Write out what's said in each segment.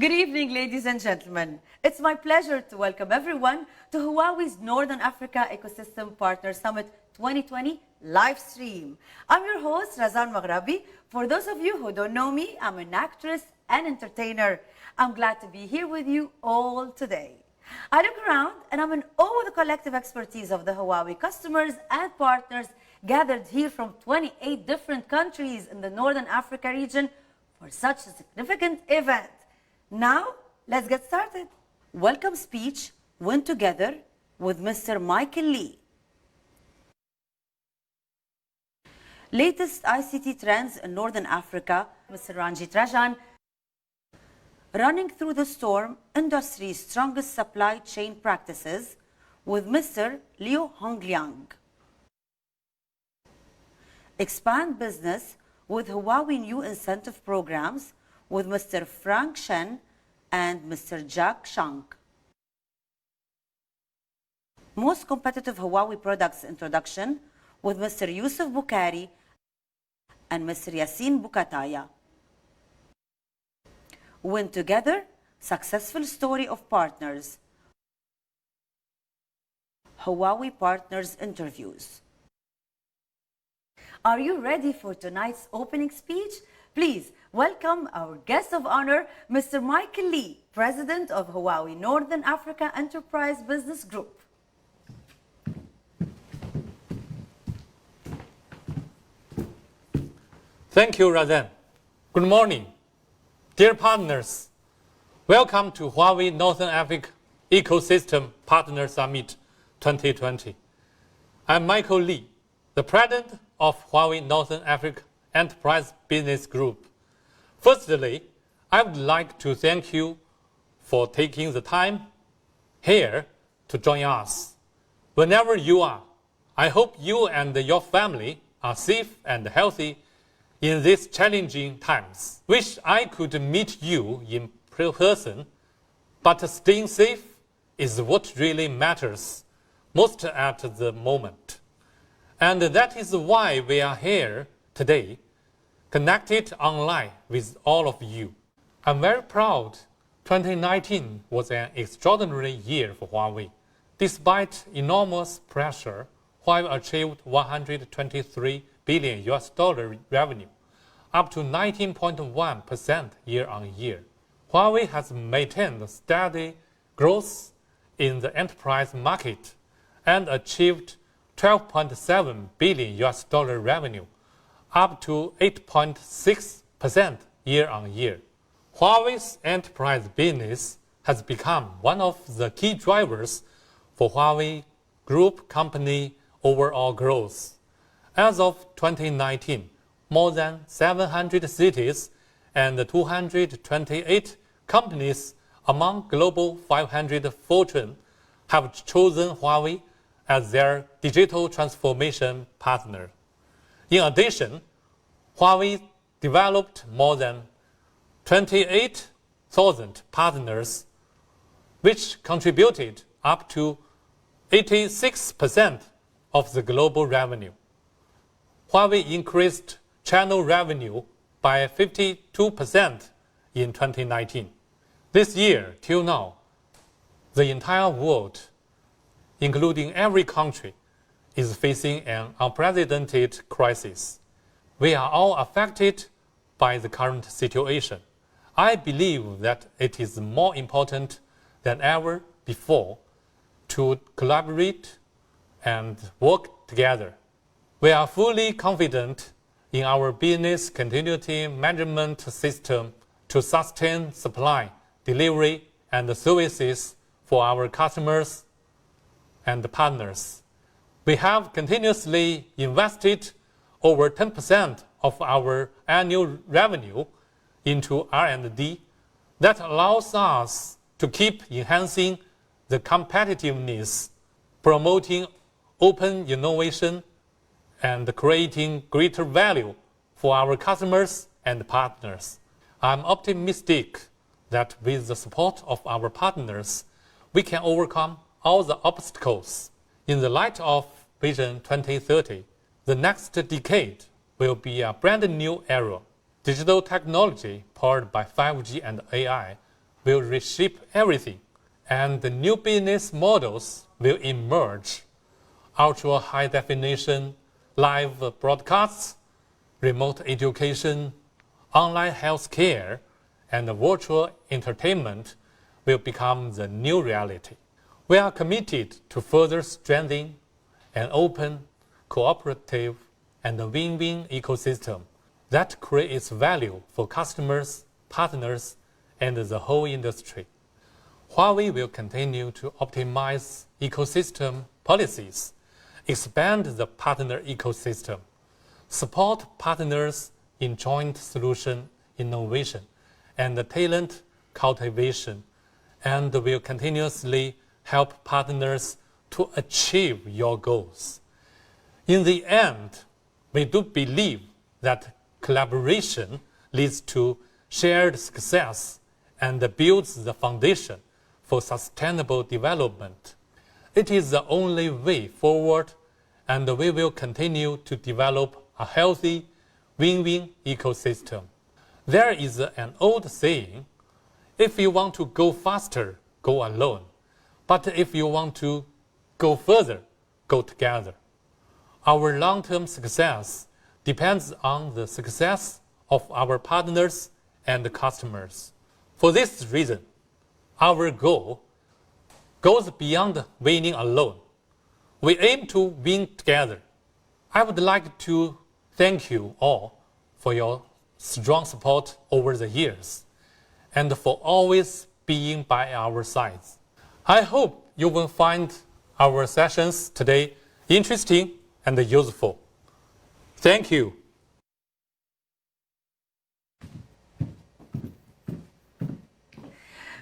Good evening, ladies and gentlemen. It's my pleasure to welcome everyone to Huawei's Northern Africa Ecosystem Partner Summit 2020 live stream. I'm your host, Razan Maghrabi. For those of you who don't know me, I'm an actress and entertainer. I'm glad to be here with you all today. I look around and I'm in awe of the collective expertise of the Huawei customers and partners gathered here from 28 different countries in the Northern Africa region for such a significant event. Now, let's get started. Welcome speech went together with Mr. Michael Lee. Latest ICT trends in Northern Africa, Mr. Ranjit Rajan. Running through the storm, industry's strongest supply chain practices with Mr. Liu Hongliang. Expand business with Huawei new incentive programs with Mr. Frank Shen and Mr. Jack Shank. Most competitive Huawei products introduction with Mr. Yusuf Bukhari and Mr. Yassin Bukataya. Win together, successful story of partners. Huawei partners interviews. Are you ready for tonight's opening speech? Please welcome our guest of honor, Mr. Michael Lee, President of Huawei Northern Africa Enterprise Business Group. Thank you, Razan. Good morning, dear partners. Welcome to Huawei Northern Africa Ecosystem Partner Summit 2020. I'm Michael Lee, the President of Huawei Northern Africa Enterprise Business Group. Firstly, I would like to thank you for taking the time here to join us. Whenever you are, I hope you and your family are safe and healthy in these challenging times. Wish I could meet you in person, but staying safe is what really matters most at the moment. And that is why we are here today, connected online with all of you. I'm very proud 2019 was an extraordinary year for Huawei. Despite enormous pressure, Huawei achieved $123 billion revenue, up to 19.1% year-on-year. Huawei has maintained steady growth in the enterprise market and achieved $12.7 billion revenue, up to 8.6% year-on-year. Huawei's enterprise business has become one of the key drivers for Huawei Group company overall growth. As of 2019, more than 700 cities and 228 companies among Global 500 Fortune have chosen Huawei as their digital transformation partner. In addition, Huawei developed more than 28,000 partners, which contributed up to 86% of the global revenue. Huawei increased channel revenue by 52% in 2019. This year, till now, the entire world, including every country, is facing an unprecedented crisis. We are all affected by the current situation. I believe that it is more important than ever before to collaborate and work together. We are fully confident in our business continuity management system to sustain supply, delivery, and services for our customers and partners. We have continuously invested over 10% of our annual revenue into R&D. That allows us to keep enhancing the competitiveness, promoting open innovation, and creating greater value for our customers and partners. I'm optimistic that with the support of our partners, we can overcome all the obstacles. In the light of Vision 2030, the next decade will be a brand new era. Digital technology powered by 5G and AI will reshape everything, and the new business models will emerge. Ultra high definition live broadcasts, remote education, online healthcare, and virtual entertainment will become the new reality. We are committed to further strengthening an open, cooperative, and win-win ecosystem that creates value for customers, partners, and the whole industry. Huawei will continue to optimize ecosystem policies, expand the partner ecosystem, support partners in joint solution innovation and talent cultivation, and will continuously help partners to achieve your goals. In the end, we do believe that collaboration leads to shared success and builds the foundation for sustainable development. It is the only way forward, and we will continue to develop a healthy win-win ecosystem. There is an old saying, if you want to go faster, go alone. But if you want to go further, go together. Our long-term success depends on the success of our partners and customers. For this reason, our goal goes beyond winning alone. We aim to win together. I would like to thank you all for your strong support over the years and for always being by our sides. I hope you will find our sessions today interesting and useful. Thank you.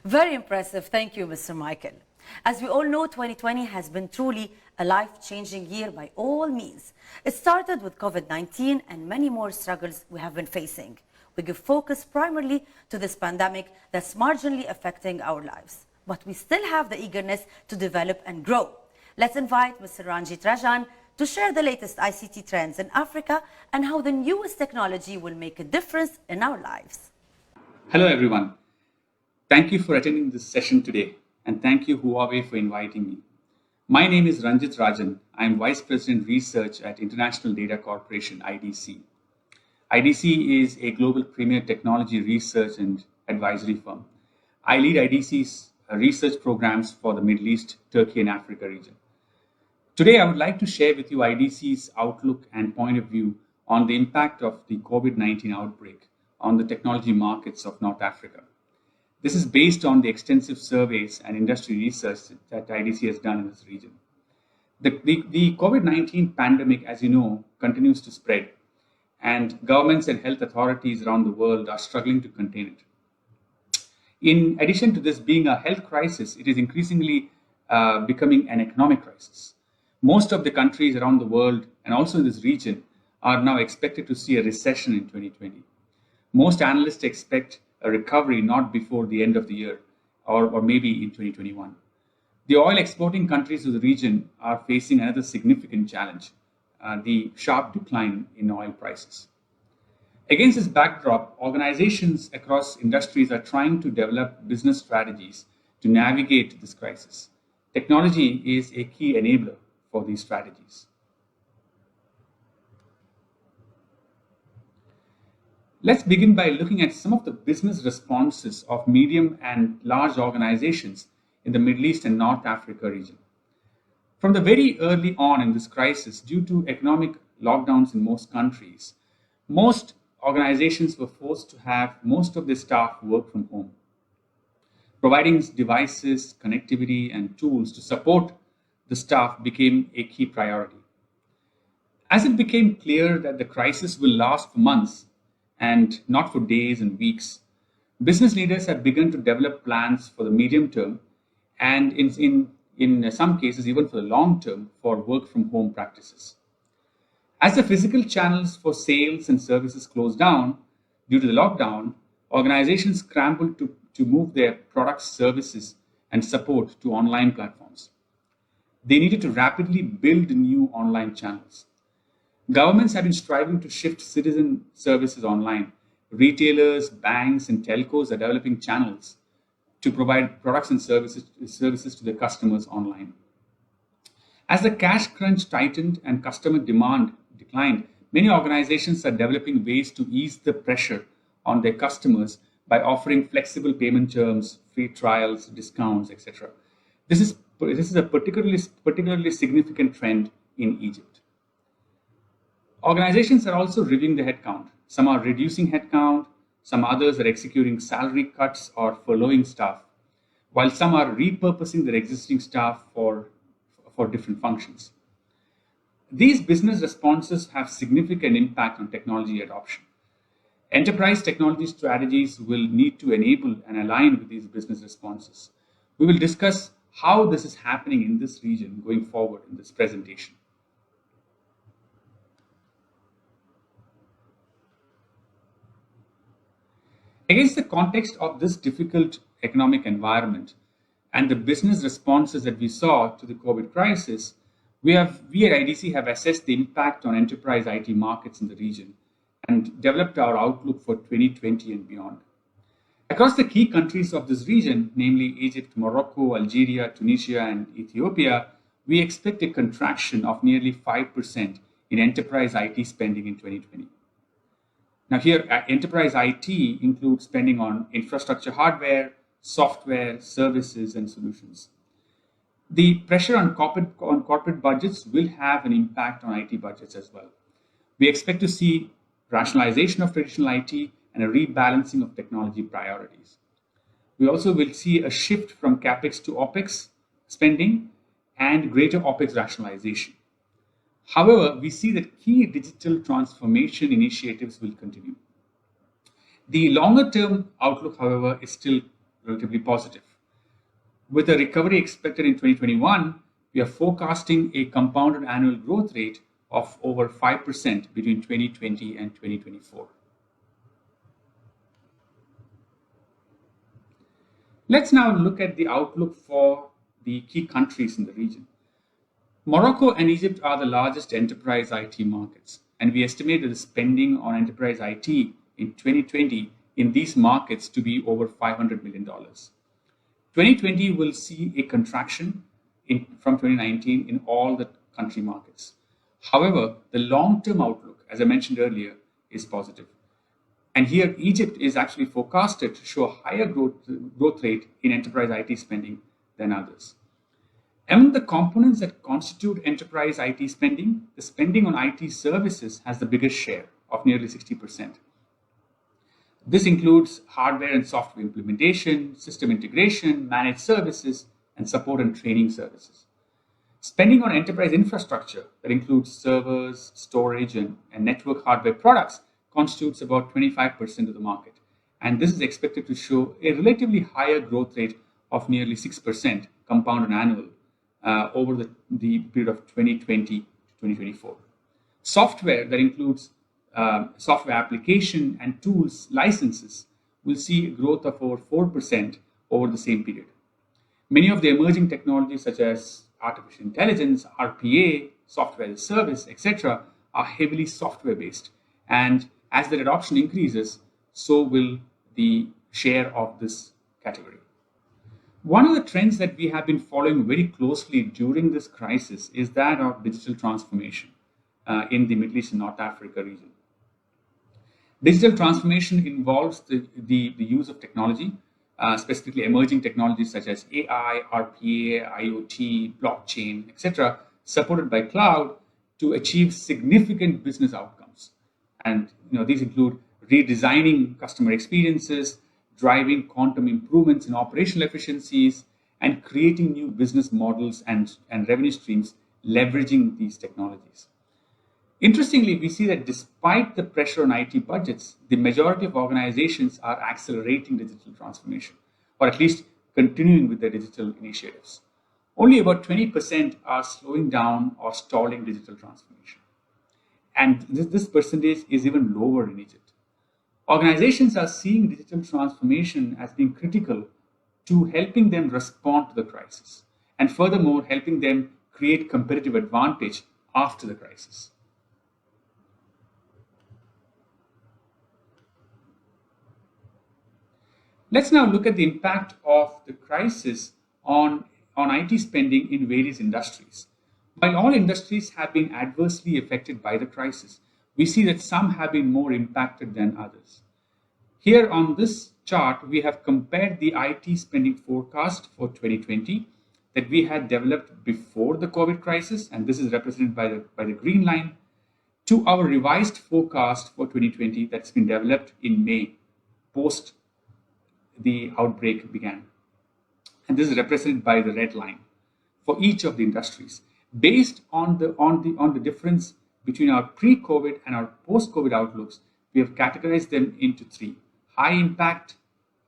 Very impressive. Thank you, Mr. Michael. As we all know, 2020 has been truly a life-changing year by all means. It started with COVID-19 and many more struggles we have been facing. We give focus primarily to this pandemic that's marginally affecting our lives. But we still have the eagerness to develop and grow. Let's invite Mr. Ranjit Rajan to share the latest ICT trends in Africa and how the newest technology will make a difference in our lives. Hello everyone. Thank you for attending this session today, and thank you Huawei for inviting me. My name is Ranjit Rajan. I am Vice President Research at International Data Corporation, IDC. IDC is a global premier technology research and advisory firm. I lead IDC's research programs for the Middle East, Turkey, and Africa region. Today, I would like to share with you IDC's outlook and point of view on the impact of the COVID-19 outbreak on the technology markets of North Africa. This is based on the extensive surveys and industry research that IDC has done in this region. The COVID-19 pandemic, as you know, continues to spread, and governments and health authorities around the world are struggling to contain it. In addition to this being a health crisis, it is increasingly becoming an economic crisis. Most of the countries around the world and also in this region are now expected to see a recession in 2020. Most analysts expect a recovery not before the end of the year or maybe in 2021. The oil exporting countries of the region are facing another significant challenge, the sharp decline in oil prices. Against this backdrop, organizations across industries are trying to develop business strategies to navigate this crisis. Technology is a key enabler for these strategies. Let's begin by looking at some of the business responses of medium and large organizations in the Middle East and North Africa region. From the very early on in this crisis, due to economic lockdowns in most countries, most organizations were forced to have most of their staff work from home. Providing devices, connectivity, and tools to support the staff became a key priority. As it became clear that the crisis will last for months and not for days and weeks, business leaders have begun to develop plans for the medium term and in some cases even for the long term for work from home practices. As the physical channels for sales and services closed down due to the lockdown, organizations scrambled to move their products, services, and support to online platforms. They needed to rapidly build new online channels. Governments have been striving to shift citizen services online. Retailers, banks, and telcos are developing channels to provide products and services to their customers online. As the cash crunch tightened and customer demand declined, many organizations are developing ways to ease the pressure on their customers by offering flexible payment terms, free trials, discounts, etc. This is a particularly significant trend in Egypt. Organizations are also reviewing the headcount. Some are reducing headcount, some others are executing salary cuts or furloughing staff, while some are repurposing their existing staff for different functions. These business responses have significant impact on technology adoption. Enterprise technology strategies will need to enable and align with these business responses. We will discuss how this is happening in this region going forward in this presentation. Against the context of this difficult economic environment and the business responses that we saw to the COVID crisis, we at IDC have assessed the impact on enterprise IT markets in the region and developed our outlook for 2020 and beyond. Across the key countries of this region, namely Egypt, Morocco, Algeria, Tunisia, and Ethiopia, we expect a contraction of nearly 5% in enterprise IT spending in 2020. Now here, enterprise IT includes spending on infrastructure hardware, software, services, and solutions. The pressure on corporate budgets will have an impact on IT budgets as well. We expect to see rationalization of traditional IT and a rebalancing of technology priorities. We also will see a shift from CapEx to OpEx spending and greater OpEx rationalization. However, we see that key digital transformation initiatives will continue. The longer term outlook, however, is still relatively positive. With a recovery expected in 2021, we are forecasting a compounded annual growth rate of over 5% between 2020 and 2024. Let's now look at the outlook for the key countries in the region. Morocco and Egypt are the largest enterprise IT markets, and we estimate that the spending on enterprise IT in 2020 in these markets to be over $500 million. 2020 will see a contraction from 2019 in all the country markets. However, the long-term outlook, as I mentioned earlier, is positive. And here, Egypt is actually forecasted to show a higher growth rate in enterprise IT spending than others. Among the components that constitute enterprise IT spending, the spending on IT services has the biggest share of nearly 60%. This includes hardware and software implementation, system integration, managed services, and support and training services. Spending on enterprise infrastructure that includes servers, storage, and network hardware products constitutes about 25% of the market. And this is expected to show a relatively higher growth rate of nearly 6% compounded annual over the period of 2020 to 2024. Software that includes software application and tools licenses will see a growth of over 4% over the same period. Many of the emerging technologies such as artificial intelligence, RPA, software as a service, etc., are heavily software based. And as their adoption increases, so will the share of this category. One of the trends that we have been following very closely during this crisis is that of digital transformation in the Middle East and North Africa region. Digital transformation involves the use of technology, specifically emerging technologies such as AI, RPA, IoT, blockchain, etc., supported by cloud to achieve significant business outcomes. And these include redesigning customer experiences, driving quantum improvements in operational efficiencies, and creating new business models and revenue streams leveraging these technologies. Interestingly, we see that despite the pressure on IT budgets, the majority of organizations are accelerating digital transformation, or at least continuing with their digital initiatives. Only about 20% are slowing down or stalling digital transformation. And this percentage is even lower in Egypt. Organizations are seeing digital transformation as being critical to helping them respond to the crisis, and furthermore, helping them create competitive advantage after the crisis. Let's now look at the impact of the crisis on IT spending in various industries. While all industries have been adversely affected by the crisis, we see that some have been more impacted than others. Here on this chart, we have compared the IT spending forecast for 2020 that we had developed before the COVID crisis, and this is represented by the green line, to our revised forecast for 2020 that's been developed in May, post the outbreak began. And this is represented by the red line for each of the industries. Based on the difference between our pre-COVID and our post-COVID outlooks, we have categorized them into three: high impact,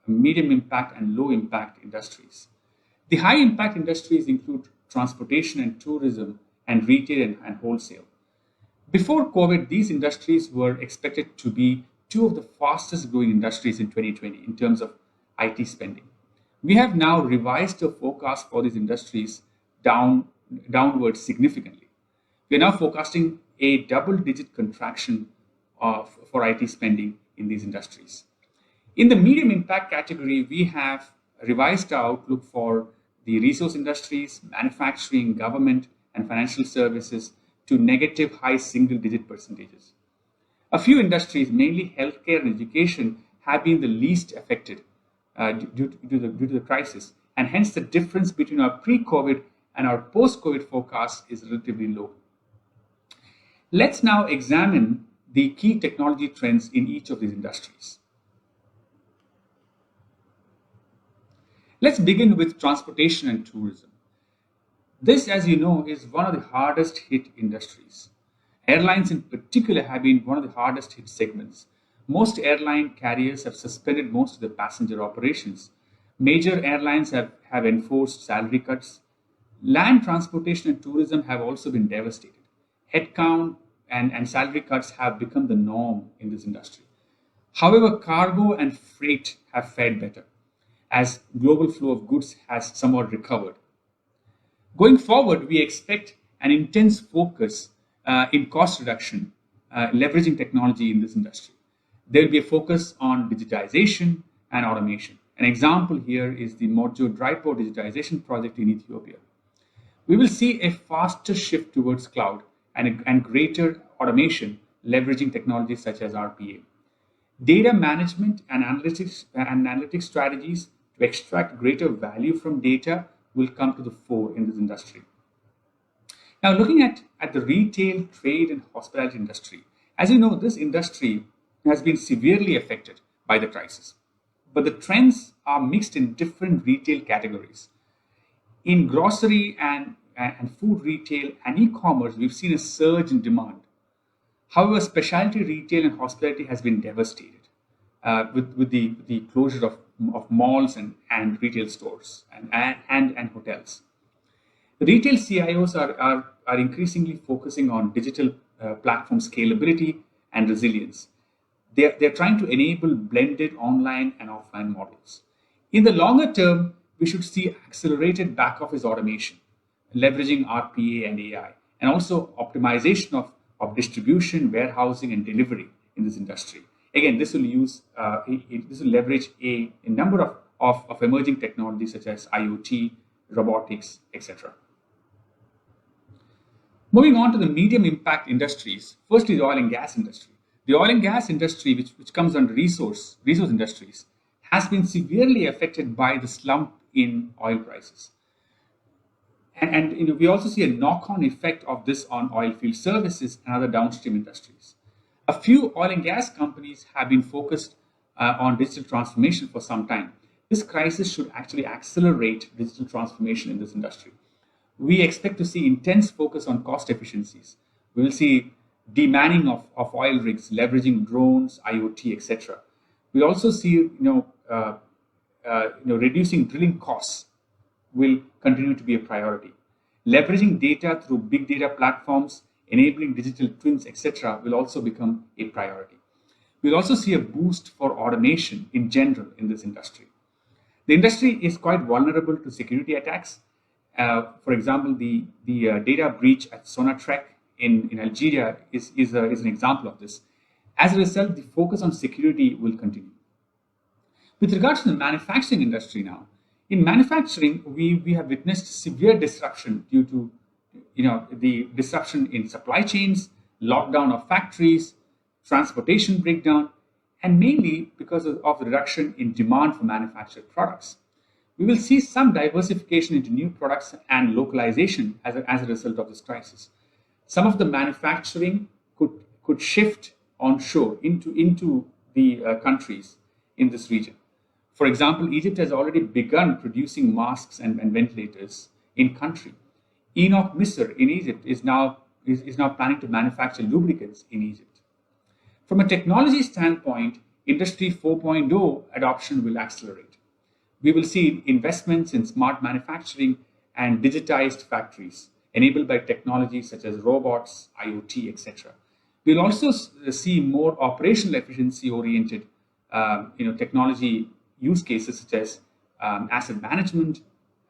medium impact, and low impact industries. The high impact industries include transportation and tourism and retail and wholesale. Before COVID, these industries were expected to be two of the fastest growing industries in 2020 in terms of IT spending. We have now revised the forecast for these industries downwards significantly. We are now forecasting a double-digit contraction for IT spending in these industries. In the medium impact category, we have revised our outlook for the resource industries, manufacturing, government, and financial services to negative high single-digit percentages. A few industries, mainly healthcare and education, have been the least affected due to the crisis, and hence the difference between our pre-COVID and our post-COVID forecast is relatively low. Let's now examine the key technology trends in each of these industries. Let's begin with transportation and tourism. This, as you know, is one of the hardest hit industries. Airlines in particular have been one of the hardest hit segments. Most airline carriers have suspended most of their passenger operations. Major airlines have enforced salary cuts. Land transportation and tourism have also been devastated. Headcount and salary cuts have become the norm in this industry. However, cargo and freight have fared better as global flow of goods has somewhat recovered. Going forward, we expect an intense focus in cost reduction, leveraging technology in this industry. There will be a focus on digitization and automation. An example here is the Mojo dry port digitization project in Ethiopia. We will see a faster shift towards cloud and greater automation, leveraging technologies such as RPA. Data management and analytics strategies to extract greater value from data will come to the fore in this industry. Now, looking at the retail, trade, and hospitality industry, as you know, this industry has been severely affected by the crisis. But the trends are mixed in different retail categories. In grocery and food retail and e-commerce, we've seen a surge in demand. However, specialty retail and hospitality has been devastated with the closure of malls and retail stores and hotels. The retail CIOs are increasingly focusing on digital platform scalability and resilience. They're trying to enable blended online and offline models. In the longer term, we should see accelerated back office automation, leveraging RPA and AI, and also optimization of distribution, warehousing, and delivery in this industry. Again, this will leverage a number of emerging technologies such as IoT, robotics, etc. Moving on to the medium impact industries, firstly the oil and gas industry. The oil and gas industry, which comes under resource industries, has been severely affected by the slump in oil prices. And we also see a knock-on effect of this on oil field services and other downstream industries. A few oil and gas companies have been focused on digital transformation for some time. This crisis should actually accelerate digital transformation in this industry. We expect to see intense focus on cost efficiencies. We will see demanning of oil rigs, leveraging drones, IoT, etc. We also see, reducing drilling costs will continue to be a priority. Leveraging data through big data platforms, enabling digital twins, etc., will also become a priority. We'll also see a boost for automation in general in this industry. The industry is quite vulnerable to security attacks. For example, the data breach at Sonatrach in Algeria is an example of this. As a result, the focus on security will continue. With regards to the manufacturing industry now, in manufacturing, we have witnessed severe disruption due to the disruption in supply chains, lockdown of factories, transportation breakdown, and mainly because of the reduction in demand for manufactured products. We will see some diversification into new products and localization as a result of this crisis. Some of the manufacturing could shift onshore into the countries in this region. For example, Egypt has already begun producing masks and ventilators in country. Enoch Misr in Egypt is now planning to manufacture lubricants in Egypt. From a technology standpoint, Industry 4.0 adoption will accelerate. We will see investments in smart manufacturing and digitized factories enabled by technologies such as robots, IoT, etc. We'll also see more operational efficiency-oriented technology use cases such as asset management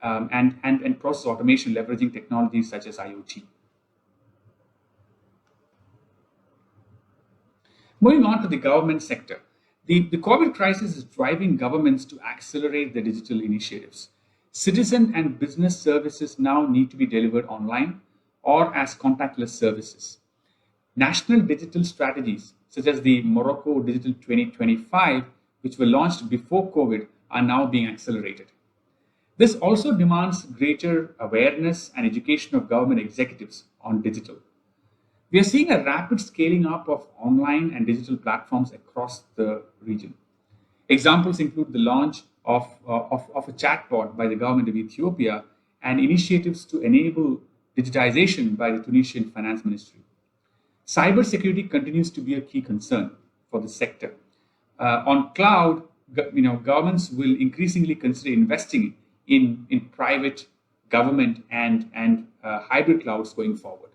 and process automation leveraging technologies such as IoT. Moving on to the government sector. The COVID crisis is driving governments to accelerate their digital initiatives. Citizen and business services now need to be delivered online or as contactless services. National digital strategies, such as the Morocco Digital 2025, which were launched before COVID, are now being accelerated. This also demands greater awareness and education of government executives on digital. We are seeing a rapid scaling up of online and digital platforms across the region. Examples include the launch of a chatbot by the government of Ethiopia and initiatives to enable digitization by the Tunisian Finance Ministry. Cybersecurity continues to be a key concern for the sector. On cloud, governments will increasingly consider investing in private, government, and hybrid clouds going forward.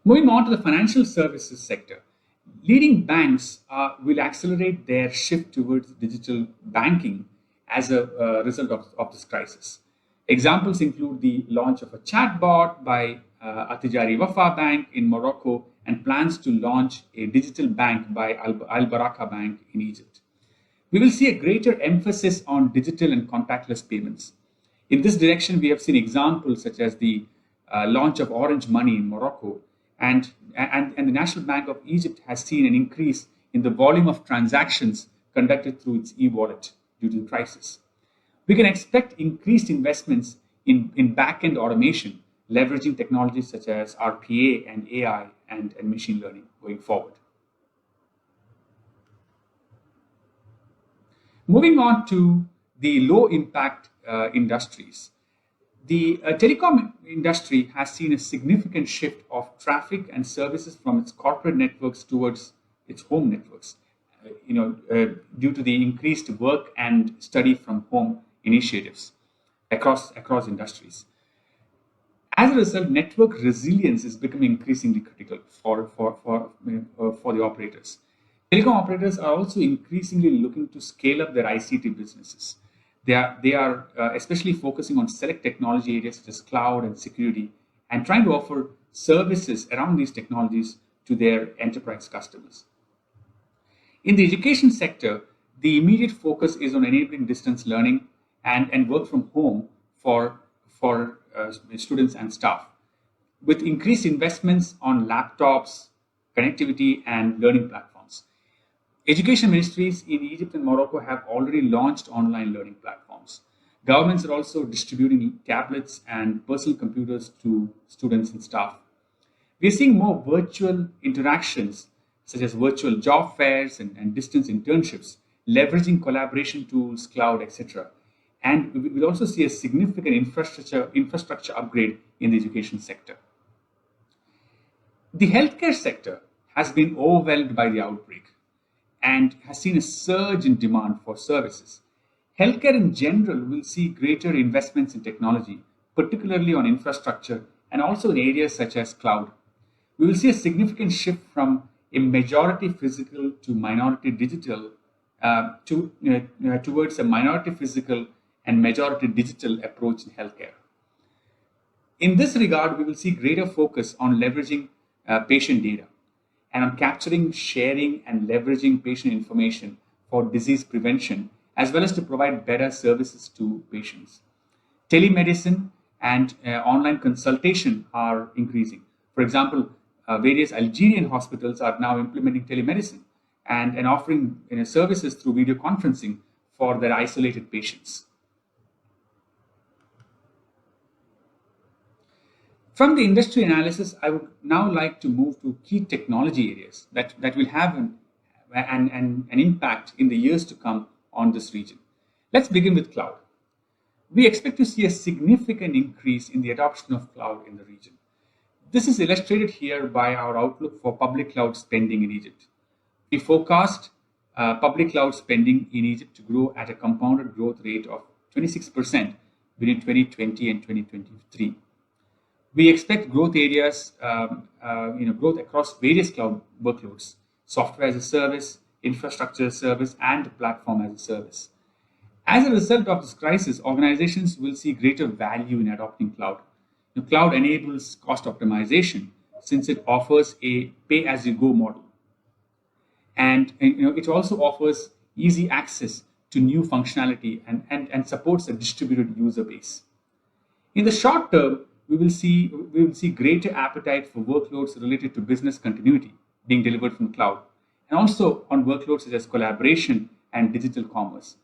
Moving on to the financial services sector, leading banks will accelerate their shift towards digital banking as a result of this crisis. Examples include the launch of a chatbot by Atijari Wafa Bank in Morocco and plans to launch a digital bank by Al Baraka Bank in Egypt. We will see a greater emphasis on digital and contactless payments. In this direction, we have seen examples such as the launch of Orange Money in Morocco, and the National Bank of Egypt has seen an increase in the volume of transactions conducted through its e-wallet due to the crisis. We can expect increased investments in back-end automation, leveraging technologies such as RPA and AI and machine learning going forward. Moving on to the low-impact industries. The telecom industry has seen a significant shift of traffic and services from its corporate networks towards its home networks, due to the increased work and study from home initiatives across industries. As a result, network resilience is becoming increasingly critical for the operators. Telecom operators are also increasingly looking to scale up their ICT businesses. They are especially focusing on select technology areas such as cloud and security and trying to offer services around these technologies to their enterprise customers. In the education sector, the immediate focus is on enabling distance learning and work from home for students and staff, with increased investments on laptops, connectivity, and learning platforms. Education ministries in Egypt and Morocco have already launched online learning platforms. Governments are also distributing tablets and personal computers to students and staff. We're seeing more virtual interactions, such as virtual job fairs and distance internships, leveraging collaboration tools, cloud, etc. And we'll also see a significant infrastructure upgrade in the education sector. The healthcare sector has been overwhelmed by the outbreak and has seen a surge in demand for services. Healthcare in general will see greater investments in technology, particularly on infrastructure and also in areas such as cloud. We will see a significant shift from a majority physical to minority digital towards a minority physical and majority digital approach in healthcare. In this regard, we will see greater focus on leveraging patient data and on capturing, sharing, and leveraging patient information for disease prevention, as well as to provide better services to patients. Telemedicine and online consultation are increasing. For example, various Algerian hospitals are now implementing telemedicine and offering services through video conferencing for their isolated patients. From the industry analysis, I would now like to move to key technology areas that will have an impact in the years to come on this region. Let's begin with cloud. We expect to see a significant increase in the adoption of cloud in the region. This is illustrated here by our outlook for public cloud spending in Egypt. We forecast public cloud spending in Egypt to grow at a compounded growth rate of 26% between 2020 and 2023. We expect growth areas, growth across various cloud workloads, software as a service, infrastructure as a service, and platform as a service. As a result of this crisis, organizations will see greater value in adopting cloud. The cloud enables cost optimization since it offers a pay-as-you-go model. And it also offers easy access to new functionality and supports a distributed user base. In the short term, we will see greater appetite for workloads related to business continuity being delivered from cloud, and also on workloads such as collaboration and digital commerce.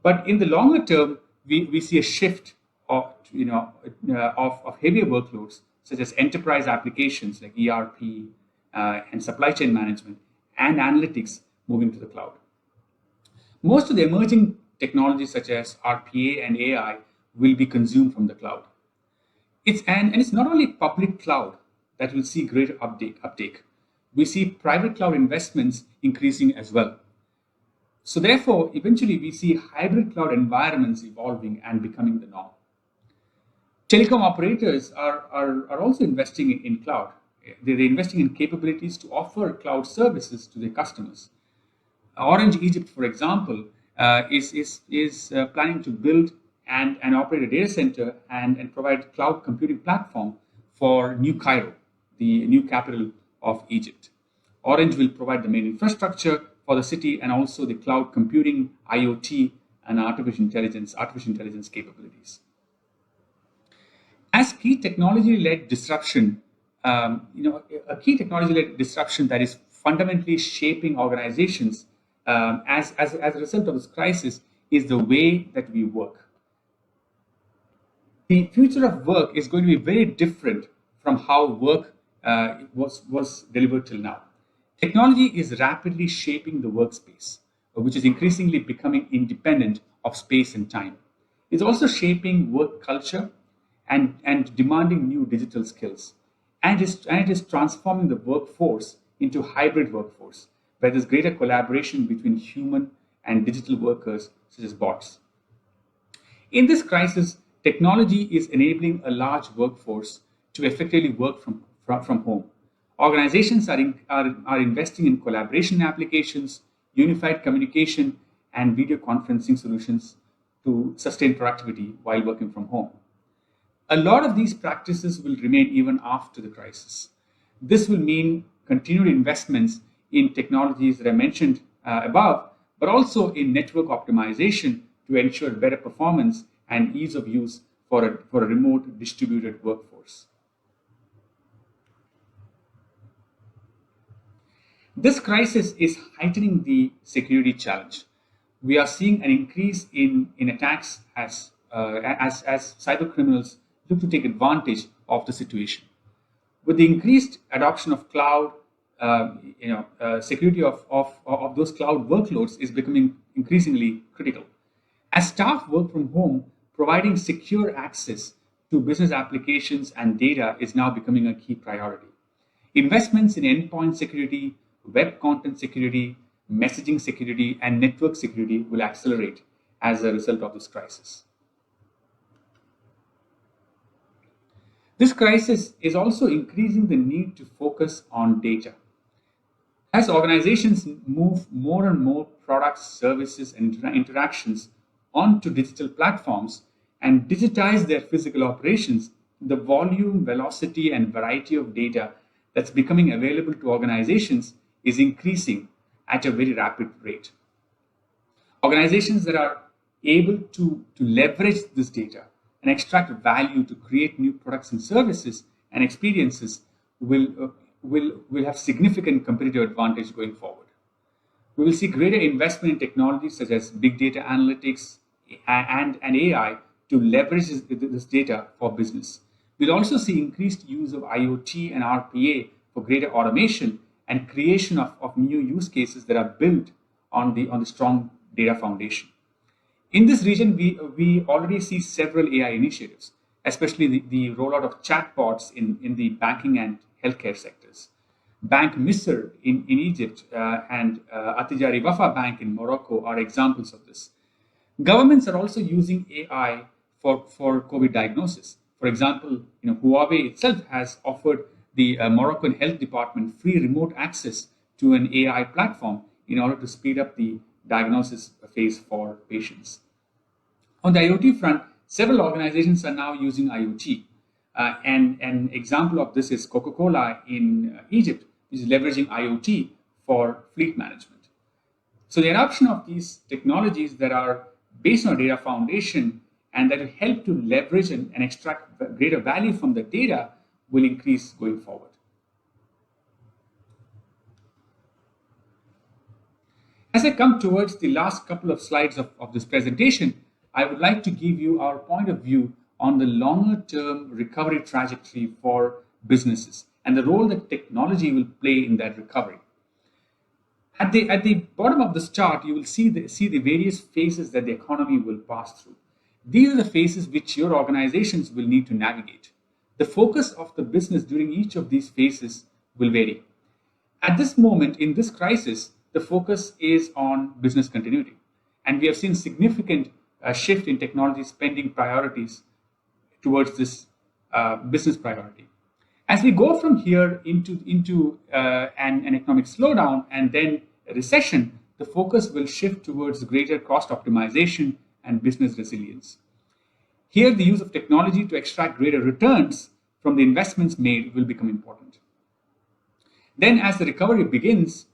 But in the longer term, we see a shift of heavier workloads such as enterprise applications like ERP and supply chain management and analytics moving to the cloud. Most of the emerging technologies such as RPA and AI will be consumed from the cloud. It's not only public cloud that will see greater uptake. We see private cloud investments increasing as well. So therefore, eventually we see hybrid cloud environments evolving and becoming the norm. Telecom operators are also investing in cloud. They're investing in capabilities to offer cloud services to their customers. Orange Egypt, for example, is planning to build and operate a data center and provide cloud computing platform for New Cairo, the new capital of Egypt. Orange will provide the main infrastructure for the city and also the cloud computing, IoT, and artificial intelligence capabilities. As key technology-led disruption, a key technology-led disruption that is fundamentally shaping organizations as a result of this crisis is the way that we work. The future of work is going to be very different from how work was delivered till now. Technology is rapidly shaping the workspace, which is increasingly becoming independent of space and time. It's also shaping work culture and demanding new digital skills. And it is transforming the workforce into hybrid workforce, where there's greater collaboration between human and digital workers, such as bots. In this crisis, technology is enabling a large workforce to effectively work from home. Organizations are investing in collaboration applications, unified communication, and video conferencing solutions to sustain productivity while working from home. A lot of these practices will remain even after the crisis. This will mean continued investments in technologies that I mentioned above, but also in network optimization to ensure better performance and ease of use for a remote distributed workforce. This crisis is heightening the security challenge. We are seeing an increase in attacks as cyber criminals look to take advantage of the situation. With the increased adoption of cloud, security of those cloud workloads is becoming increasingly critical. As staff work from home, providing secure access to business applications and data is now becoming a key priority. Investments in endpoint security, web content security, messaging security, and network security will accelerate as a result of this crisis. This crisis is also increasing the need to focus on data. As organizations move more and more products, services, and interactions onto digital platforms and digitize their physical operations, the volume, velocity, and variety of data that's becoming available to organizations is increasing at a very rapid rate. Organizations that are able to leverage this data and extract value to create new products and services and experiences will have significant competitive advantage going forward. We will see greater investment in technologies such as big data analytics and AI to leverage this data for business. We'll also see increased use of IoT and RPA for greater automation and creation of new use cases that are built on the strong data foundation. In this region, we already see several AI initiatives, especially the rollout of chatbots in the banking and healthcare sectors. Bank Misr in Egypt and Atijari Wafa Bank in Morocco are examples of this. Governments are also using AI for COVID diagnosis. For example, Huawei itself has offered the Moroccan Health Department free remote access to an AI platform in order to speed up the diagnosis phase for patients. On the IoT front, several organizations are now using IoT. And an example of this is Coca-Cola in Egypt, which is leveraging IoT for fleet management. So the adoption of these technologies that are based on a data foundation and that will help to leverage and extract greater value from the data will increase going forward. As I come towards the last couple of slides of this presentation, I would like to give you our point of view on the longer-term recovery trajectory for businesses and the role that technology will play in that recovery. At the bottom of this chart, you will see the various phases that the economy will pass through. These are the phases which your organizations will need to navigate. The focus of the business during each of these phases will vary. At this moment in this crisis, the focus is on business continuity. And we have seen significant shift in technology spending priorities towards this business priority. As we go from here into an economic slowdown and then a recession, the focus will shift towards greater cost optimization and business resilience. Here, the use of technology to extract greater returns from the investments made will become important. Then, as the recovery begins,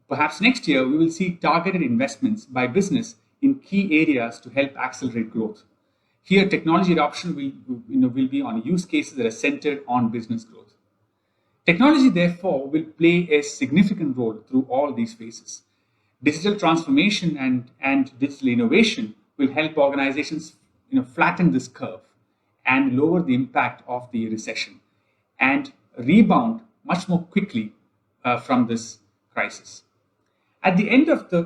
perhaps next year, we will see targeted investments by business in key areas to help accelerate growth. Here, technology adoption will be on use cases that are centered on business growth. Technology, therefore, will play a significant role through all these phases. Digital transformation and digital innovation will help organizations flatten this curve and lower the impact of the recession and rebound much more quickly from this crisis. At the end of the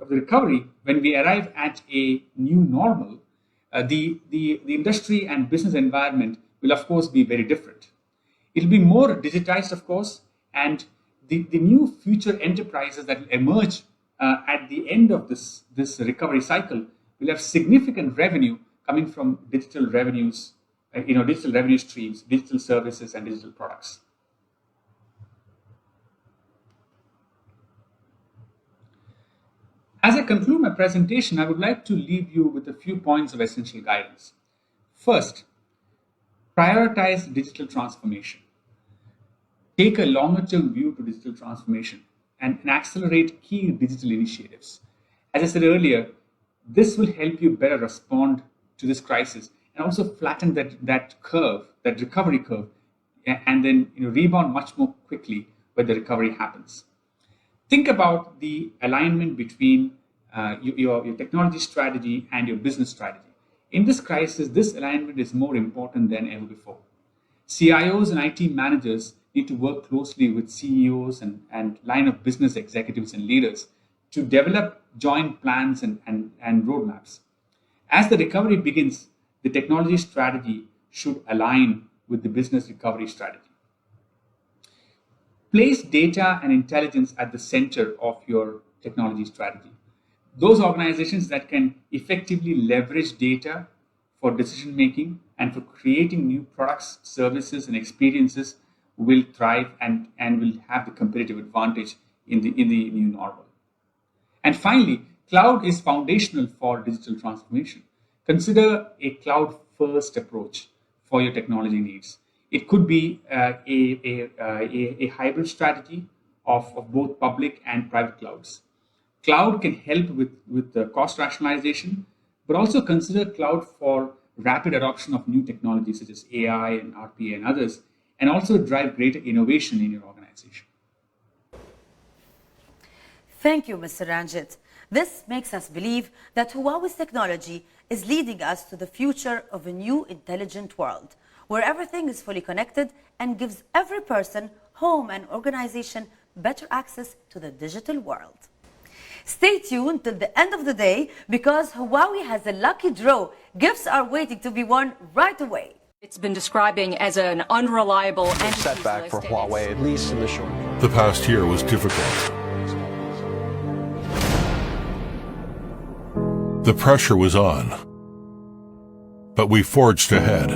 recovery, when we arrive at a new normal, the industry and business environment will, of course, be very different. It'll be more digitized, of course, and the new future enterprises that will emerge at the end of this recovery cycle will have significant revenue coming from digital revenues, digital revenue streams, digital services, and digital products. As I conclude my presentation, I would like to leave you with a few points of essential guidance. First, prioritize digital transformation. Take a longer-term view to digital transformation and accelerate key digital initiatives. As I said earlier, this will help you better respond to this crisis and also flatten that curve, that recovery curve, and then rebound much more quickly when the recovery happens. Think about the alignment between your technology strategy and your business strategy. In this crisis, this alignment is more important than ever before. CIOs and IT managers need to work closely with CEOs and line of business executives and leaders to develop joint plans and roadmaps. As the recovery begins, the technology strategy should align with the business recovery strategy. Place data and intelligence at the center of your technology strategy. Those organizations that can effectively leverage data for decision making and for creating new products, services, and experiences will thrive and will have the competitive advantage in the new normal. And finally, cloud is foundational for digital transformation. Consider a cloud-first approach for your technology needs. It could be a hybrid strategy of both public and private clouds. Cloud can help with the cost rationalization, but also consider cloud for rapid adoption of new technologies such as AI and RPA and others, and also drive greater innovation in your organization. Thank you, Mr. Ranjit. This makes us believe that Huawei's technology is leading us to the future of a new intelligent world, where everything is fully connected and gives every person, home, and organization better access to the digital world. Stay tuned till the end of the day because Huawei has a lucky draw. Gifts are waiting to be won right away. It's been describing as an unreliable entity setback for Huawei, at least in the short term. The past year was difficult. The pressure was on, but we forged ahead,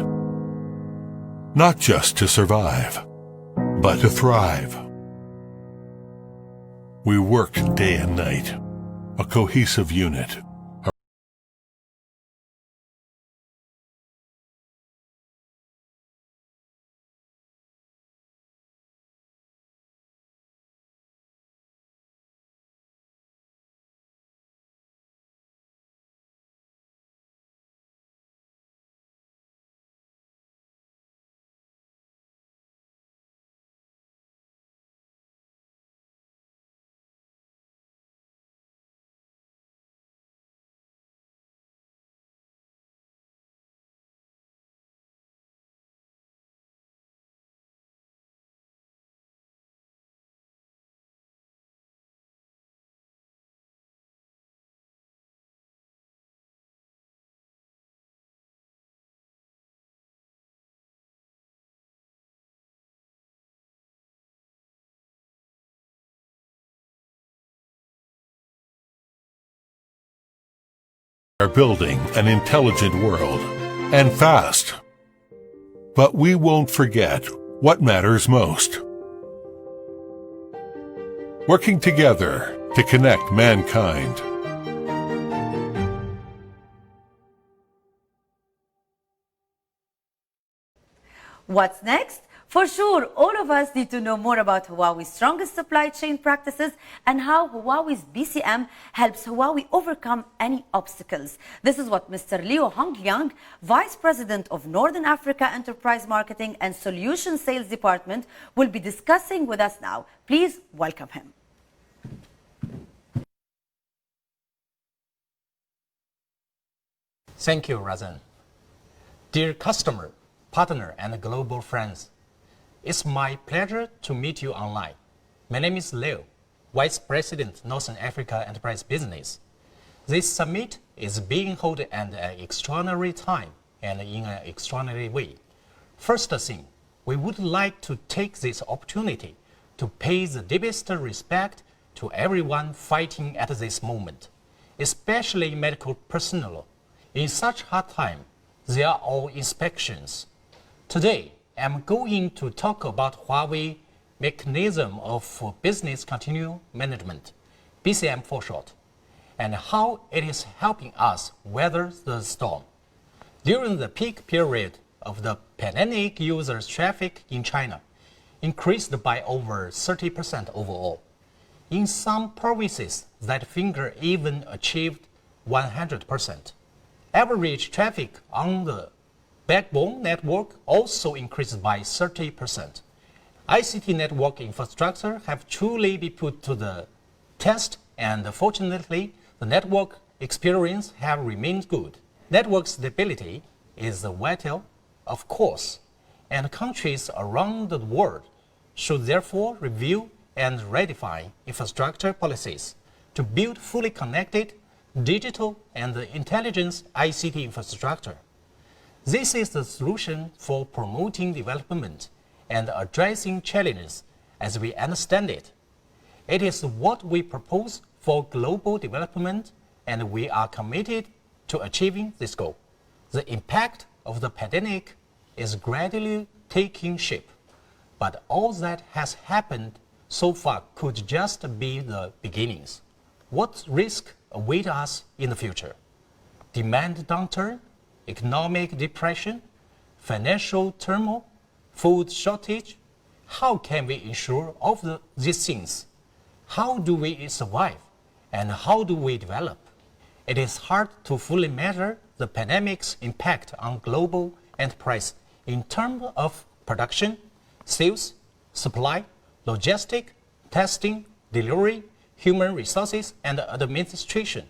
not just to survive, but to thrive. We worked day and night, a cohesive unit. Are building an intelligent world, and fast. But we won't forget what matters most. Working together to connect mankind. What's next? For sure, all of us need to know more about Huawei's strongest supply chain practices and how Huawei's BCM helps Huawei overcome any obstacles. This is what Mr. Liu Hongliang, Vice President of Northern Africa Enterprise Marketing and Solution Sales Department, will be discussing with us now. Please welcome him. Thank you, Razan. Dear customer, partner, and global friends, it's my pleasure to meet you online. My name is Leo, Vice President, Northern Africa Enterprise Business. This summit is being held at an extraordinary time and in an extraordinary way. First thing, we would like to take this opportunity to pay the deepest respect to everyone fighting at this moment, especially medical personnel. In such hard time, there are all inspections. Today, I'm going to talk about Huawei mechanism of business continuum management, BCM for short, and how it is helping us weather the storm. During the peak period of the pandemic, users' traffic in China increased by over 30% overall. In some provinces, that figure even achieved 100%. Average traffic on the backbone network also increased by 30%. ICT network infrastructure have truly been put to the test, and fortunately, the network experience have remained good. Network stability is vital, of course, and countries around the world should therefore review and redefine infrastructure policies to build fully connected, digital, and intelligent ICT infrastructure. This is the solution for promoting development and addressing challenges as we understand it. It is what we propose for global development, and we are committed to achieving this goal. The impact of the pandemic is gradually taking shape, but all that has happened so far could just be the beginnings. What risks await us in the future? Demand downturn, economic depression, financial turmoil, food shortage. How can we ensure all of these things? How do we survive? And how do we develop? It is hard to fully measure the pandemic's impact on global enterprise in terms of production, sales, supply, logistics, testing, delivery, human resources, and administration.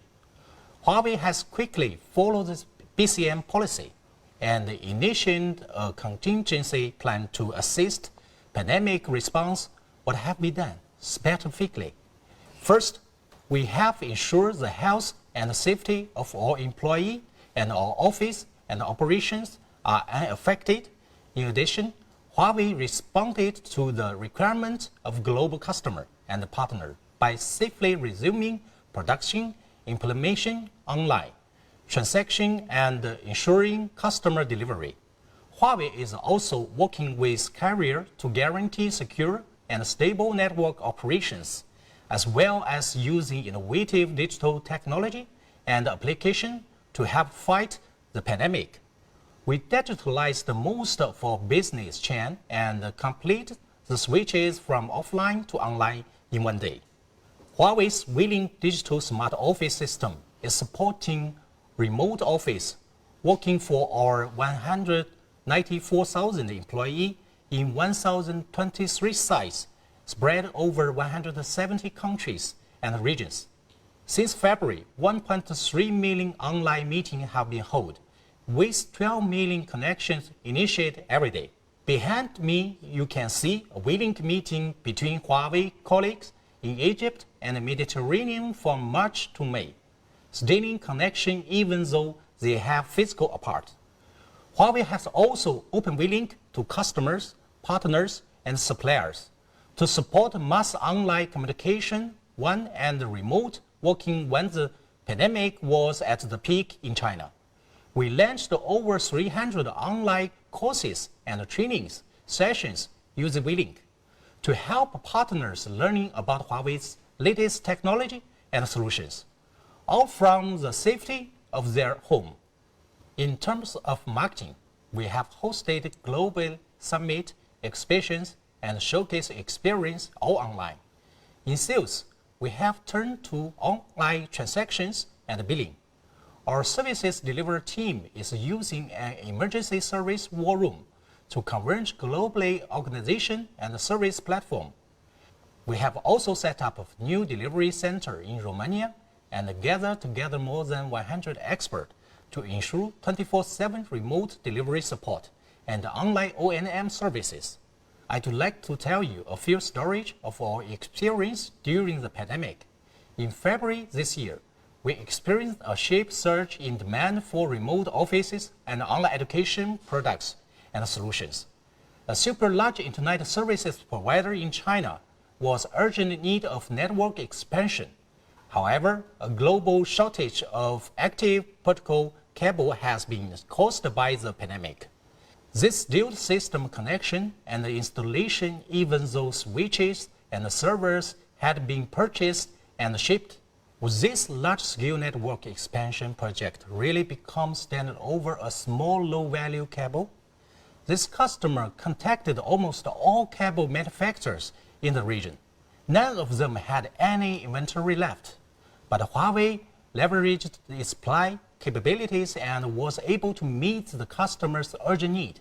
Huawei has quickly followed this BCM policy and initiated a contingency plan to assist pandemic response. What have we done specifically? First, we have ensured the health and safety of all employees and our office and operations are unaffected. In addition, Huawei responded to the requirements of global customer and partner by safely resuming production, implementation online, transaction, and ensuring customer delivery. Huawei is also working with carrier to guarantee secure and stable network operations, as well as using innovative digital technology and application to help fight the pandemic. We digitalized most of our business chain and complete the switches from offline to online in one day. Huawei's Willing Digital Smart Office system is supporting remote office, working for our 194,000 employees in 1,023 sites spread over 170 countries and regions. Since February, 1.3 million online meetings have been held, with 12 million connections initiated every day. Behind me, you can see a Willing meeting between Huawei colleagues in Egypt and the Mediterranean from March to May, sustaining connection even though they have physical apart. Huawei has also opened Willing to customers, partners, and suppliers to support mass online communication and remote working when the pandemic was at the peak in China. We launched over 300 online courses and trainings sessions using Willing to help partners learning about Huawei's latest technology and solutions, all from the safety of their home. In terms of marketing, we have hosted global summit, exhibitions, and showcase experience all online. In sales, we have turned to online transactions and billing. Our services delivery team is using an emergency service war room to converge globally organization and service platform. We have also set up a new delivery center in Romania and gathered together more than 100 experts to ensure 24/7 remote delivery support and online O&M services. I'd like to tell you a few stories of our experience during the pandemic. In February this year, we experienced a sharp surge in demand for remote offices and online education products and solutions. A super large internet services provider in China was urgent in need of network expansion. However, a global shortage of active protocol cable has been caused by the pandemic. This dual system connection and installation, even though switches and servers had been purchased and shipped, would this large-scale network expansion project really become standard over a small low-value cable? This customer contacted almost all cable manufacturers in the region. None of them had any inventory left, but Huawei leveraged its supply capabilities and was able to meet the customer's urgent need,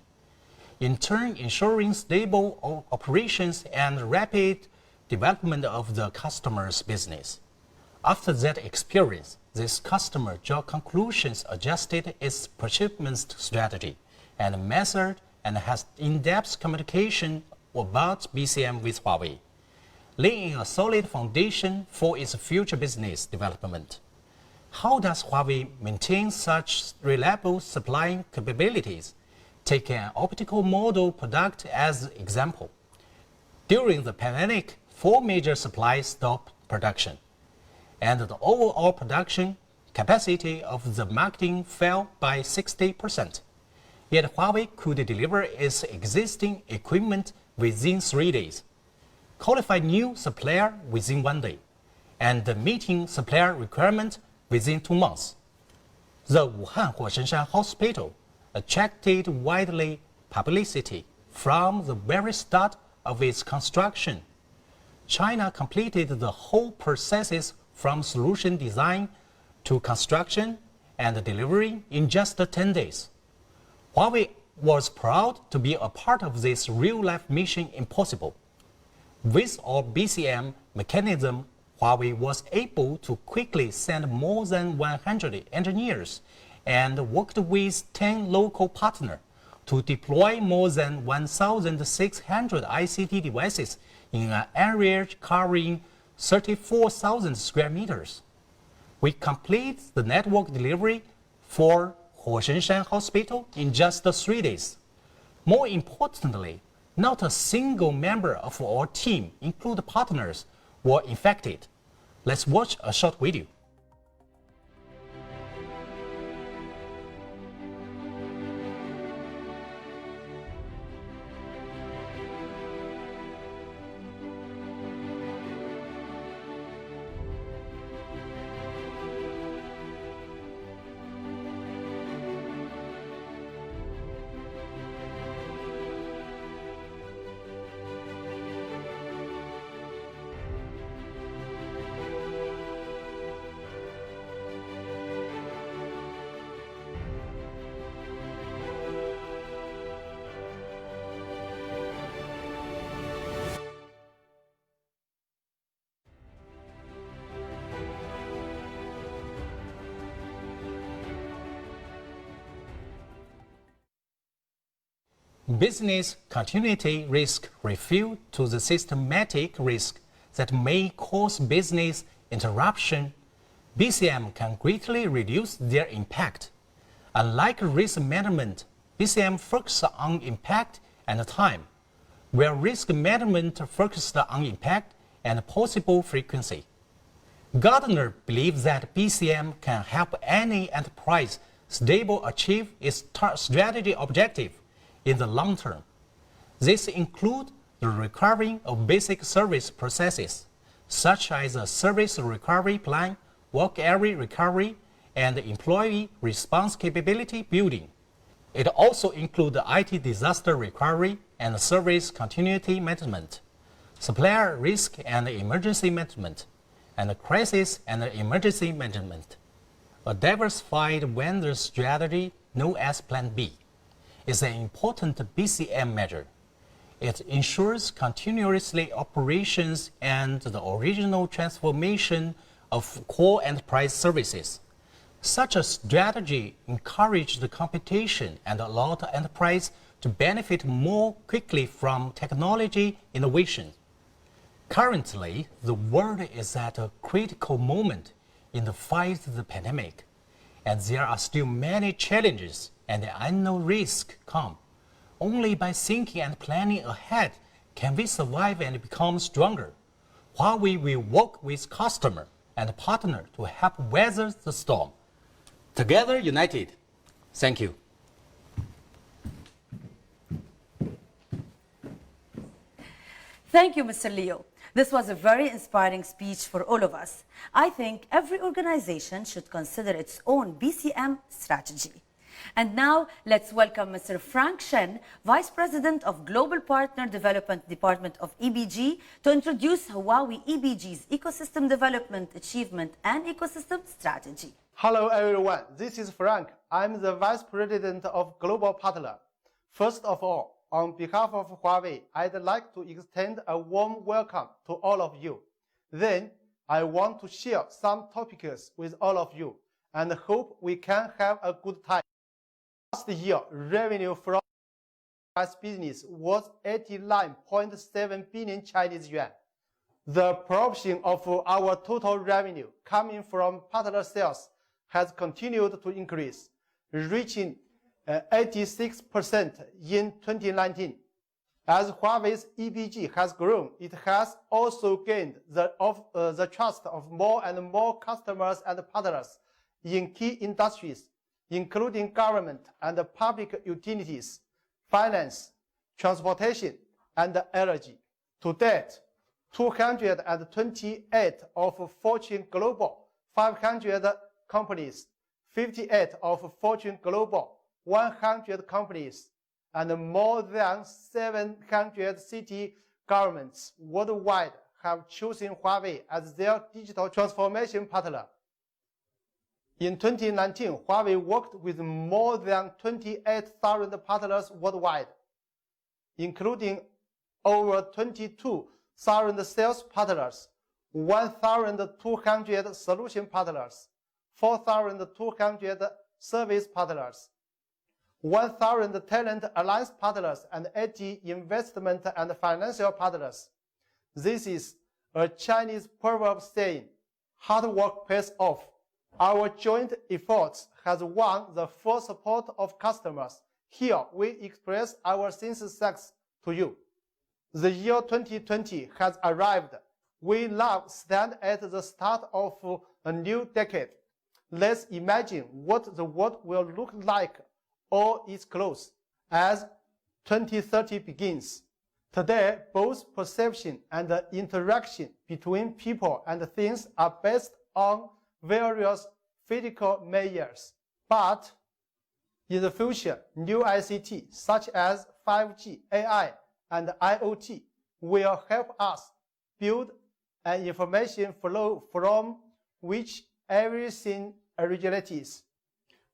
in turn ensuring stable operations and rapid development of the customer's business. After that experience, this customer drew conclusions, adjusted its procurement strategy, and measured and has in-depth communication about BCM with Huawei, laying a solid foundation for its future business development. How does Huawei maintain such reliable supplying capabilities? Take an optical model product as an example. During the pandemic, 4 major suppliers stopped production, and the overall production capacity of the market fell by 60%. Yet Huawei could deliver its existing equipment within 3 days, qualify new supplier within 1 day, and meeting supplier requirement within 2 months. The Wuhan Huoshenshan Hospital attracted widely publicity from the very start of its construction. China completed the whole processes from solution design to construction and delivery in just 10 days. Huawei was proud to be a part of this real-life mission impossible. With our BCM mechanism, Huawei was able to quickly send more than 100 engineers and worked with 10 local partners to deploy more than 1,600 ICT devices in an area covering 34,000 square meters. We complete the network delivery for Huoshenshan Hospital in just 3 days. More importantly, not a single member of our team, including partners, were infected. Let's watch a short video. Business continuity risk refer to the systematic risk that may cause business interruption. BCM can greatly reduce their impact. Unlike risk management, BCM focuses on impact and time, where risk management focuses on impact and possible frequency. Gartner believes that BCM can help any enterprise stable achieve its strategy objective in the long term. This includes the recovery of basic service processes, such as a service recovery plan, work area recovery, and employee response capability building. It also includes IT disaster recovery and service continuity management, supplier risk and emergency management, and crisis and emergency management. A diversified vendor strategy known as Plan B is an important BCM measure. It ensures continuously operations and the original transformation of core enterprise services. Such a strategy encourages the competition and allows the enterprise to benefit more quickly from technology innovation. Currently, the world is at a critical moment in the fight of the pandemic, and there are still many challenges and the unknown risks come. Only by thinking and planning ahead can we survive and become stronger. Huawei will work with customer and partner to help weather the storm. Together united. Thank you. Thank you, Mr. Leo. This was a very inspiring speech for all of us. I think every organization should consider its own BCM strategy. And now, let's welcome Mr. Frank Shen, Vice President of Global Partner Development Department of EBG, to introduce Huawei EBG's ecosystem development, achievement, and ecosystem strategy. Hello, everyone. This is Frank. I'm the Vice President of Global Partner. First of all, on behalf of Huawei, I'd like to extend a warm welcome to all of you. Then, I want to share some topics with all of you and hope we can have a good time. Last year, revenue from business was 89.7 billion Chinese yuan. The proportion of our total revenue coming from partner sales has continued to increase, reaching 86% in 2019. As Huawei's EBG has grown, it has also gained the trust of more and more customers and partners in key industries, including government and public utilities, finance, transportation, and energy. To date, 228 of Fortune Global 500 companies, 58 of Fortune Global 100 companies, and more than 700 city governments worldwide have chosen Huawei as their digital transformation partner. In 2019, Huawei worked with more than 28,000 partners worldwide, including over 22,000 sales partners, 1,200 solution partners, 4,200 service partners, 1,000 talent alliance partners, and 80 investment and financial partners. This is a Chinese proverb saying, hard work pays off. Our joint efforts has won the full support of customers. Here we express our sincere thanks to you. The year 2020 has arrived. We now stand at the start of a new decade. Let's imagine what the world will look like all is close as 2030 begins. Today, both perception and interaction between people and things are based on various physical measures. But in the future, new ICT such as 5G, AI, and IoT will help us build an information flow from which everything originates.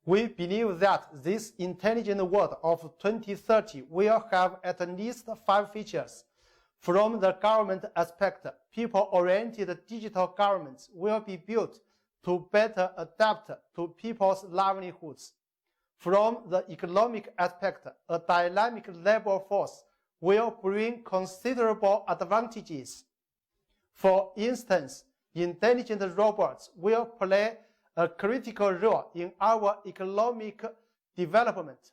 We believe that this intelligent world of 2030 will have at least 5 features. From the government aspect, people-oriented digital governments will be built to better adapt to people's livelihoods. From the economic aspect, a dynamic labor force will bring considerable advantages. For instance, intelligent robots will play a critical role in our economic development.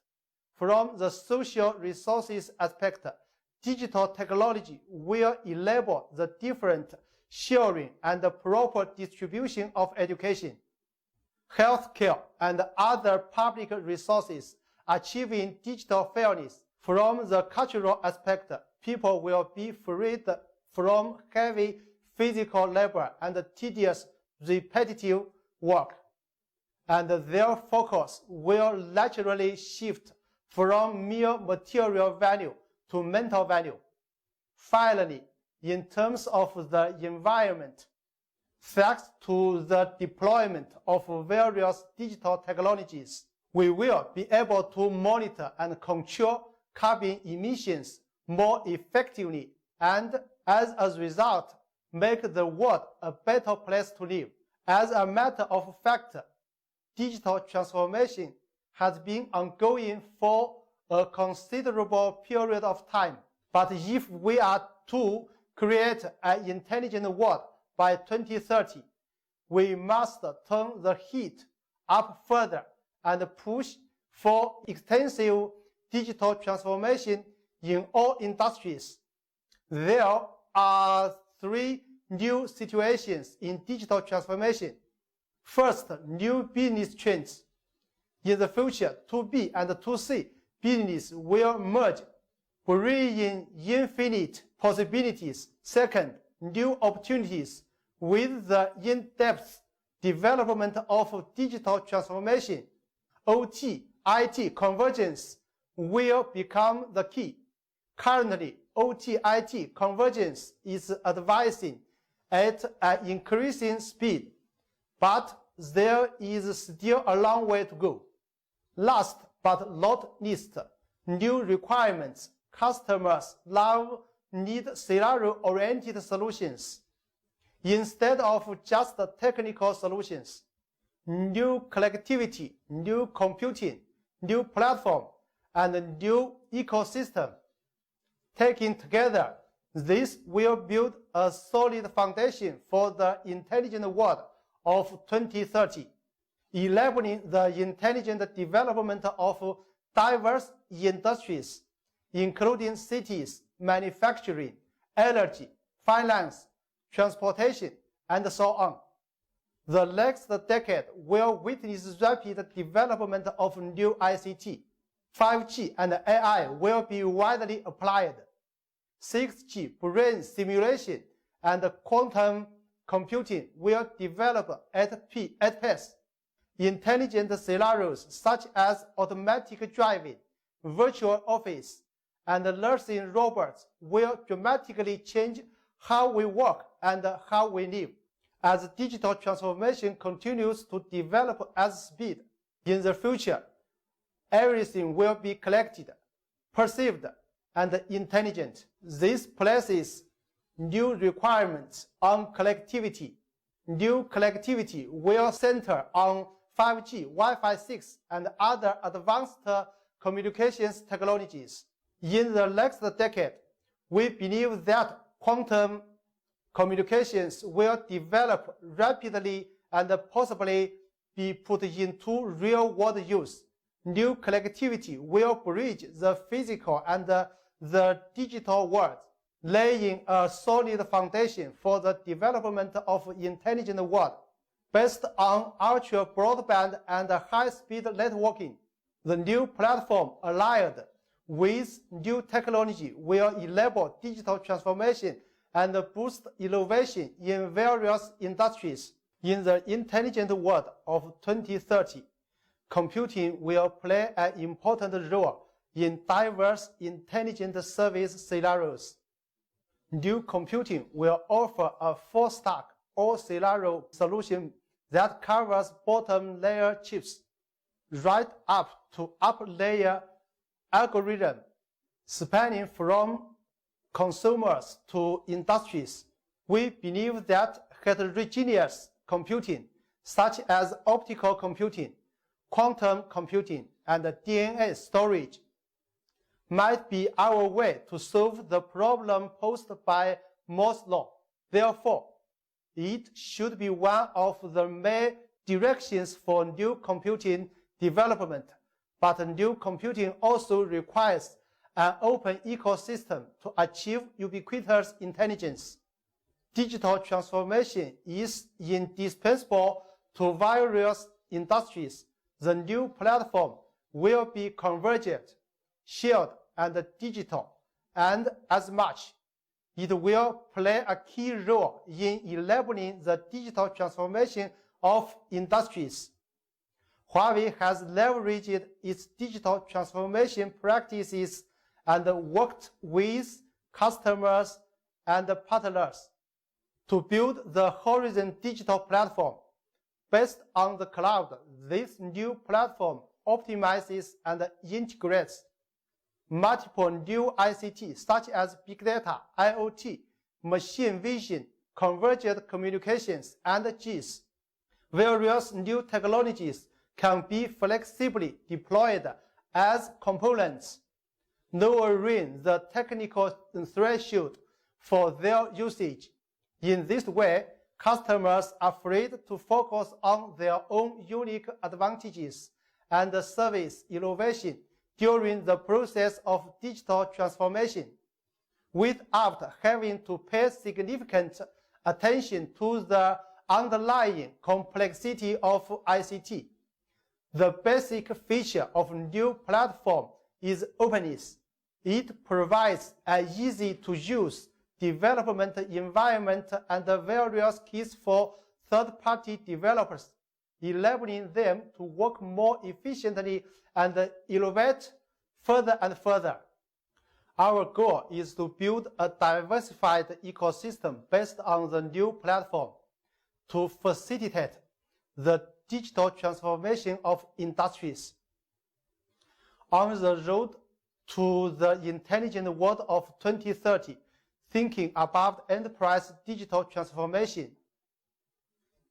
From the social resources aspect, digital technology will enable the different sharing and proper distribution of education, healthcare, and other public resources, achieving digital fairness. From the cultural aspect, people will be freed from heavy physical labor and tedious repetitive work, and their focus will naturally shift from mere material value to mental value. Finally, in terms of the environment, thanks to the deployment of various digital technologies, we will be able to monitor and control carbon emissions more effectively and, as a result, make the world a better place to live. As a matter of fact, digital transformation has been ongoing for a considerable period of time. But if we are to create an intelligent world by 2030, we must turn the heat up further and push for extensive digital transformation in all industries. There are 3 new situations in digital transformation. First, new business trends. In the future, 2B and 2C business will merge, bringing infinite possibilities. Second, new opportunities with the in-depth development of digital transformation. OT, IT convergence will become the key. Currently, OT, IT convergence is advancing at an increasing speed, but there is still a long way to go. Last but not least, new requirements. Customers now need scenario-oriented solutions instead of just technical solutions. New connectivity, new computing, new platform, and a new ecosystem. Taken together, this will build a solid foundation for the intelligent world of 2030, enabling the intelligent development of diverse industries, including cities, manufacturing, energy, finance, transportation, and so on. The next decade will witness rapid development of new ICT. 5G and AI will be widely applied. 6G brain simulation and quantum computing will develop at pace. Intelligent scenarios such as automatic driving, virtual office, and nursing robots will dramatically change how we work and how we live. As digital transformation continues to develop at speed, in the future, everything will be collected, perceived, and intelligent. This places new requirements on connectivity. New connectivity will center on 5G, Wi-Fi 6, and other advanced communications technologies. In the next decade, we believe that quantum communications will develop rapidly and possibly be put into real-world use. New connectivity will bridge the physical and the digital worlds, laying a solid foundation for the development of intelligent world. Based on ultra broadband and high-speed networking, the new platform allied with new technology will enable digital transformation and boost innovation in various industries. In the intelligent world of 2030, computing will play an important role in diverse intelligent service scenarios. New computing will offer a full-stack all-scenario solution that covers bottom-layer chips, right up to up-layer algorithm, spanning from consumers to industries. We believe that heterogeneous computing, such as optical computing, quantum computing, and DNA storage, might be our way to solve the problem posed by Moore's law. Therefore, it should be one of the main directions for new computing development. But new computing also requires an open ecosystem to achieve ubiquitous intelligence. Digital transformation is indispensable to various industries. The new platform will be convergent, shared, and digital, and as much, it will play a key role in enabling the digital transformation of industries. Huawei has leveraged its digital transformation practices and worked with customers and partners to build the Horizon digital platform. Based on the cloud, this new platform optimizes and integrates multiple new ICT such as big data, IoT, machine vision, convergent communications, and GIS. Various new technologies can be flexibly deployed as components, lowering the technical threshold for their usage. In this way, customers are free to focus on their own unique advantages and service innovation during the process of digital transformation, without having to pay significant attention to the underlying complexity of ICT. The basic feature of new platform is openness. It provides an easy-to-use development environment and various keys for third-party developers, enabling them to work more efficiently and innovate further and further. Our goal is to build a diversified ecosystem based on the new platform to facilitate the digital transformation of industries. On the road to the intelligent world of 2030, thinking about enterprise digital transformation,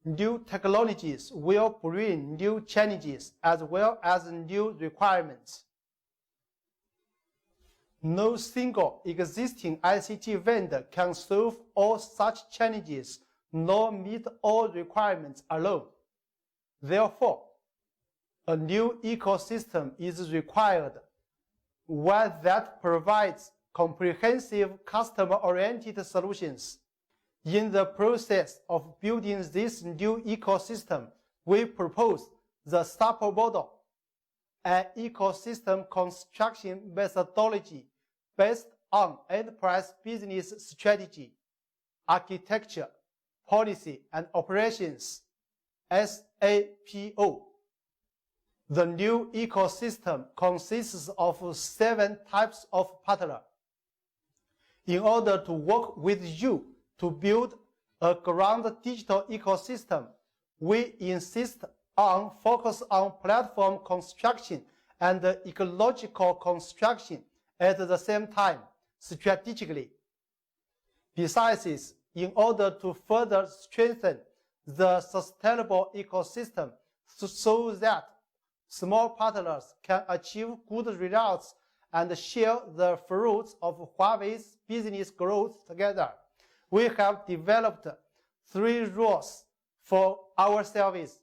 new technologies will bring new challenges as well as new requirements. No single existing ICT vendor can solve all such challenges nor meet all requirements alone. Therefore, a new ecosystem is required, one that provides comprehensive customer-oriented solutions. In the process of building this new ecosystem, we propose the SAPO model, an ecosystem construction methodology based on enterprise business strategy, architecture, policy, and operations, SAPO. The new ecosystem consists of 7 types of partners. In order to work with you to build a ground digital ecosystem, we insist on focus on platform construction and ecological construction at the same time, strategically. Besides this, in order to further strengthen the sustainable ecosystem so that small partners can achieve good results and share the fruits of Huawei's business growth together, we have developed 3 rules for our service.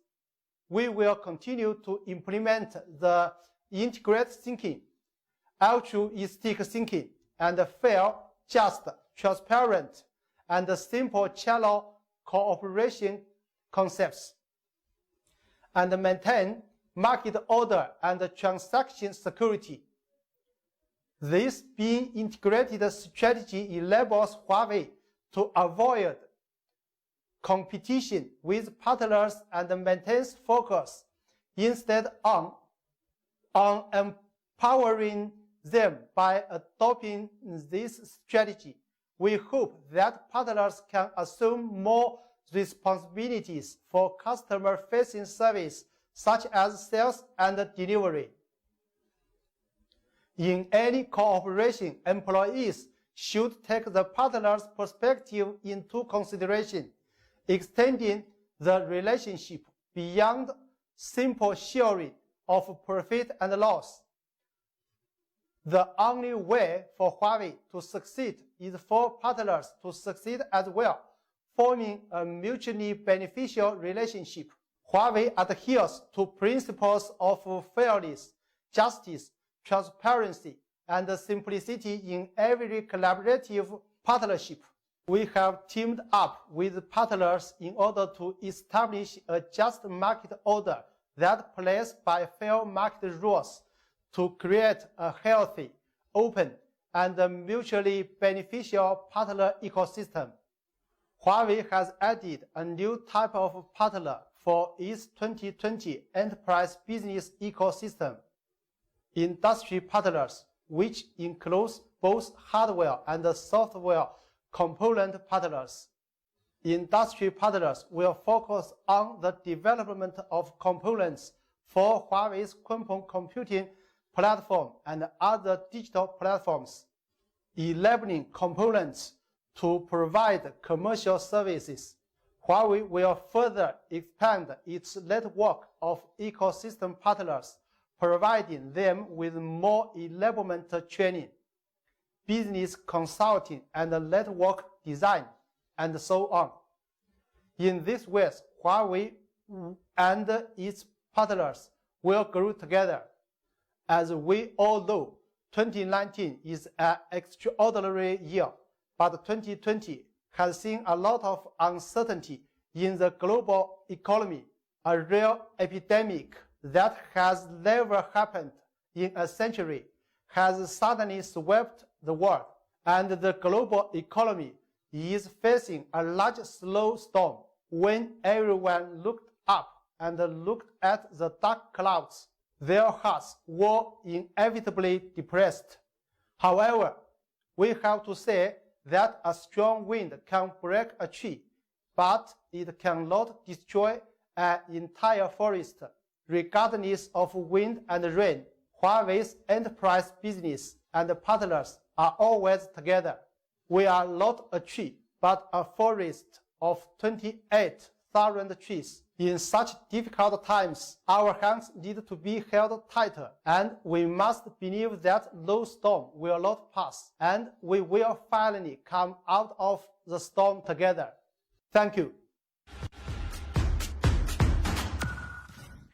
We will continue to implement the integrated thinking, altruistic thinking, and fair, just, transparent, and simple channel cooperation concepts, and maintain market order and transaction security. This being integrated strategy enables Huawei to avoid competition with partners and maintains focus instead on empowering them by adopting this strategy. We hope that partners can assume more responsibilities for customer-facing service, such as sales and delivery. In any cooperation, employees should take the partner's perspective into consideration, extending the relationship beyond simple sharing of profit and loss. The only way for Huawei to succeed is for partners to succeed as well, forming a mutually beneficial relationship. Huawei adheres to principles of fairness, justice, transparency, and simplicity in every collaborative partnership. We have teamed up with partners in order to establish a just market order that plays by fair market rules to create a healthy, open, and mutually beneficial partner ecosystem. Huawei has added a new type of partner for its 2020 enterprise business ecosystem, industry partners, which includes both hardware and software component partners. Industry partners will focus on the development of components for Huawei's quantum computing platform and other digital platforms, enabling components to provide commercial services. Huawei will further expand its network of ecosystem partners, providing them with more enablement training, business consulting, and network design, and so on. In this way, Huawei and its partners will grow together. As we all know, 2019 is an extraordinary year, but 2020 has seen a lot of uncertainty in the global economy. A real epidemic that has never happened in a century has suddenly swept the world, and the global economy is facing a large snowstorm. When everyone looked up and looked at the dark clouds, their hearts were inevitably depressed. However, we have to say that a strong wind can break a tree, but it cannot destroy an entire forest. Regardless of wind and rain, Huawei's enterprise business and partners are always together. We are not a tree, but a forest of thorough choice. In such difficult times, our hands need to be held tighter, and we must believe that no storm will not pass, and we will finally come out of the storm together. Thank you.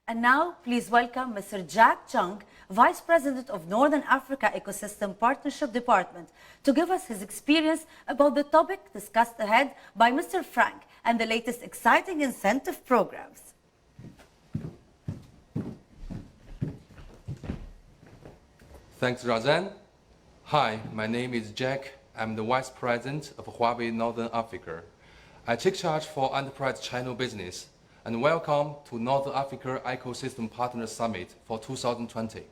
And now, please welcome Mr. Jack Chung, Vice President of Northern Africa Ecosystem Partnership Department, to give us his experience about the topic discussed ahead by Mr. Frank and the latest exciting incentive programs. Thanks, Razan. Hi, my name is Jack. I'm the Vice President of Huawei Northern Africa. I take charge for enterprise channel business. And welcome to Northern Africa Ecosystem Partner Summit for 2020.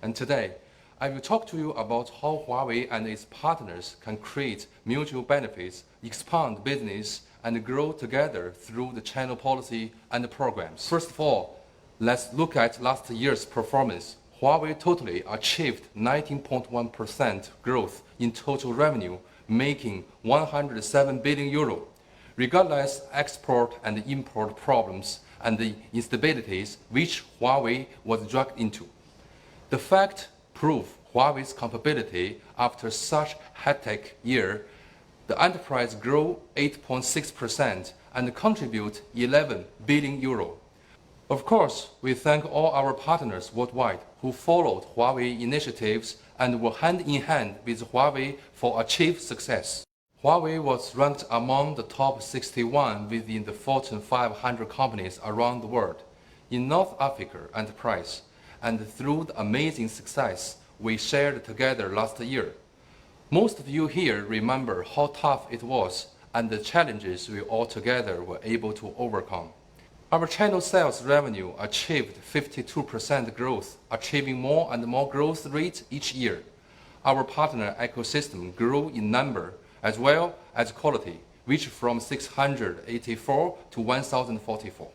And today, I will talk to you about how Huawei and its partners can create mutual benefits, expand business, and grow together through the channel policy and programs. First of all, let's look at last year's performance. Huawei totally achieved 19.1% growth in total revenue, making 107 billion euro. Regardless export and import problems and the instabilities which Huawei was dragged into. The fact proves Huawei's capability after such hectic year. The enterprise grew 8.6% and contribute 11 billion euro. Of course, we thank all our partners worldwide who followed Huawei initiatives and were hand in hand with Huawei for achieved success. Huawei was ranked among the top 61 within the Fortune 500 companies around the world in North Africa enterprise, and through the amazing success we shared together last year. Most of you here remember how tough it was and the challenges we all together were able to overcome. Our channel sales revenue achieved 52% growth, achieving more and more growth rate each year. Our partner ecosystem grew in number as well as quality, which from 684 to 1,044.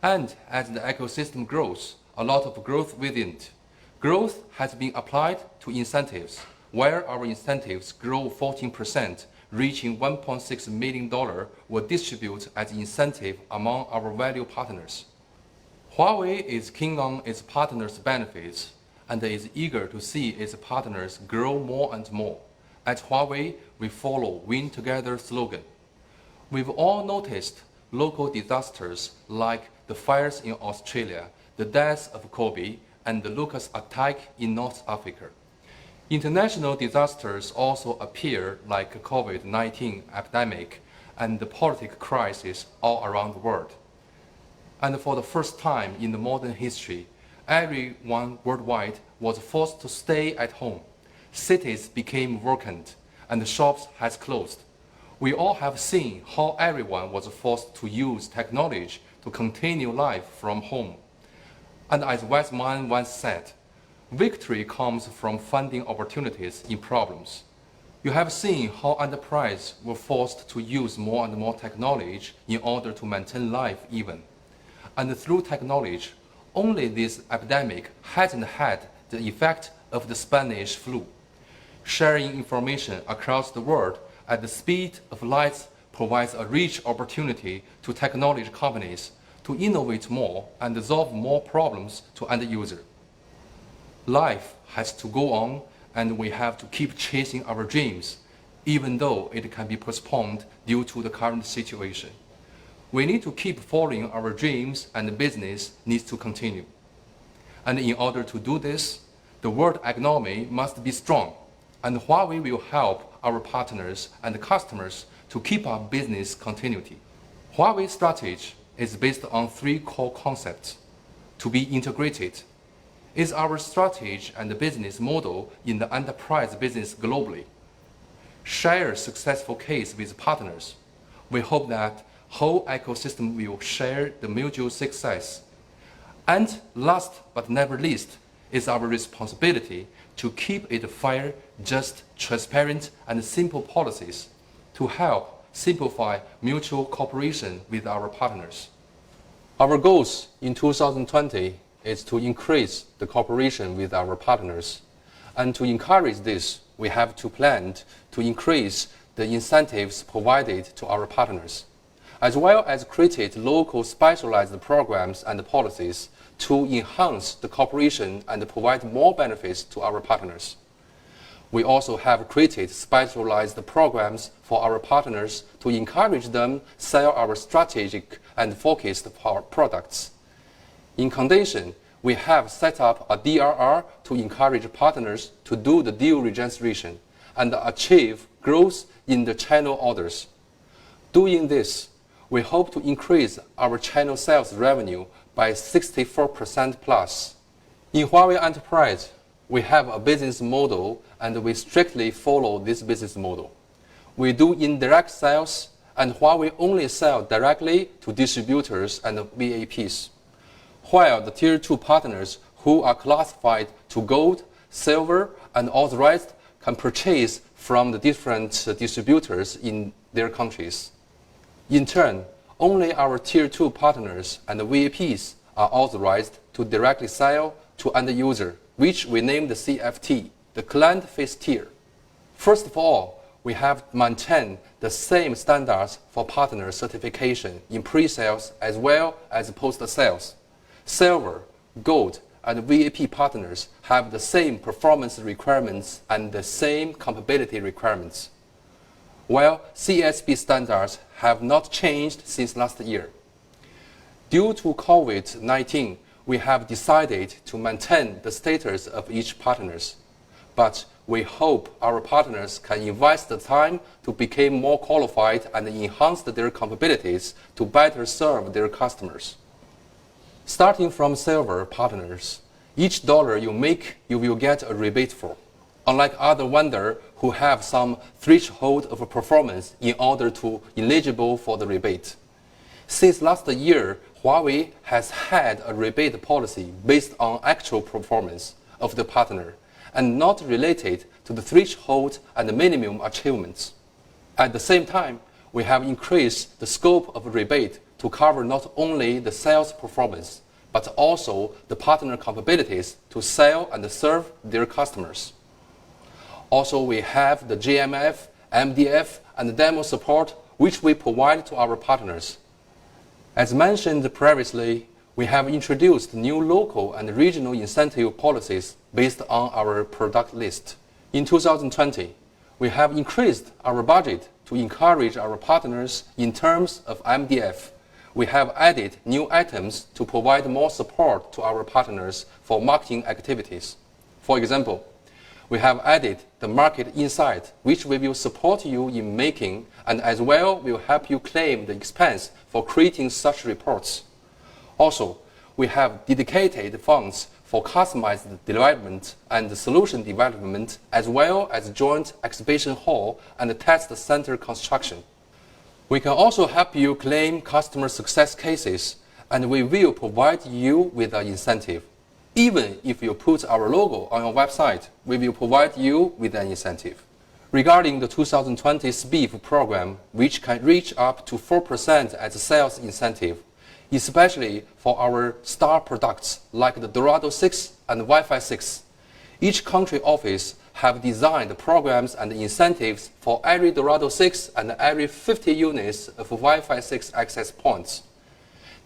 And as the ecosystem grows, a lot of growth within it. Growth has been applied to incentives, where our incentives grew 14%, reaching $1.6 million were distributed as incentive among our value partners. Huawei is keen on its partners' benefits and is eager to see its partners grow more and more. At Huawei, we follow Win Together slogan. We've all noticed local disasters like the fires in Australia, the death of Kobe, and the locust attack in North Africa. International disasters also appear like COVID-19 epidemic and the political crisis all around the world. And for the first time in the modern history, everyone worldwide was forced to stay at home. Cities became vacant and the shops has closed. We all have seen how everyone was forced to use technology to continue life from home. And as Weizmann once said, victory comes from finding opportunities in problems. You have seen how enterprises were forced to use more and more technology in order to maintain life even. And through technology, only this epidemic hasn't had the effect of the Spanish flu. Sharing information across the world at the speed of light provides a rich opportunity to technology companies to innovate more and solve more problems to end user. Life has to go on and we have to keep chasing our dreams, even though it can be postponed due to the current situation. We need to keep following our dreams and the business needs to continue. And in order to do this, the world economy must be strong, and Huawei will help our partners and customers to keep up business continuity. Huawei's strategy is based on three core concepts. To be integrated is our strategy and business model in the enterprise business globally. Share successful case with partners. We hope that whole ecosystem will share the mutual success. And last but never least is our responsibility to keep it fair, just, transparent, and simple policies to help simplify mutual cooperation with our partners. Our goals in 2020 is to increase the cooperation with our partners. And to encourage this, we have to plan to increase the incentives provided to our partners. as well as created local specialized programs and policies to enhance the cooperation and provide more benefits to our partners. We also have created specialized programs for our partners to encourage them sell our strategic and focused products. In condition, we have set up a DRR to encourage partners to do the deal registration and achieve growth in the channel orders. Doing this, we hope to increase our channel sales revenue by 64% plus. In Huawei Enterprise, we have a business model and we strictly follow this business model. We do indirect sales and Huawei only sell directly to distributors and VAPs, while the Tier 2 partners who are classified to Gold, Silver, and Authorized can purchase from the different distributors in their countries. In turn, only our Tier 2 partners and the VAPs are authorized to directly sell to end user, which we name the CFT, the client face tier. First of all, we have maintained the same standards for partner certification in pre-sales as well as post-sales. Silver, Gold, and VAP partners have the same performance requirements and the same compatibility requirements, while CSP standards have not changed since last year. Due to COVID-19, we have decided to maintain the status of each partners, but we hope our partners can invest the time to become more qualified and enhance their capabilities to better serve their customers. Starting from Silver partners, each dollar you make, you will get a rebate for, unlike other vendors who have some threshold of performance in order to eligible for the rebate. Since last year, Huawei has had a rebate policy based on actual performance of the partner and not related to the threshold and the minimum achievements. At the same time, we have increased the scope of rebate to cover not only the sales performance, but also the partner capabilities to sell and serve their customers. Also, we have the GMF, MDF, and demo support, which we provide to our partners. As mentioned previously, we have introduced new local and regional incentive policies based on our product list. In 2020, we have increased our budget to encourage our partners in terms of MDF. We have added new items to provide more support to our partners for marketing activities. For example, we have added the market insight, which we will support you in making and as well will help you claim the expense for creating such reports. Also, we have dedicated funds for customized development and solution development as well as joint exhibition hall and test center construction. We can also help you claim customer success cases, and we will provide you with an incentive. Even if you put our logo on your website, we will provide you with an incentive. Regarding the 2020 SPIF program, which can reach up to 4% as a sales incentive, especially for our star products like the Dorado 6 and Wi-Fi 6. Each country office have designed programs and incentives for every Dorado 6 and every 50 units of Wi-Fi 6 access points.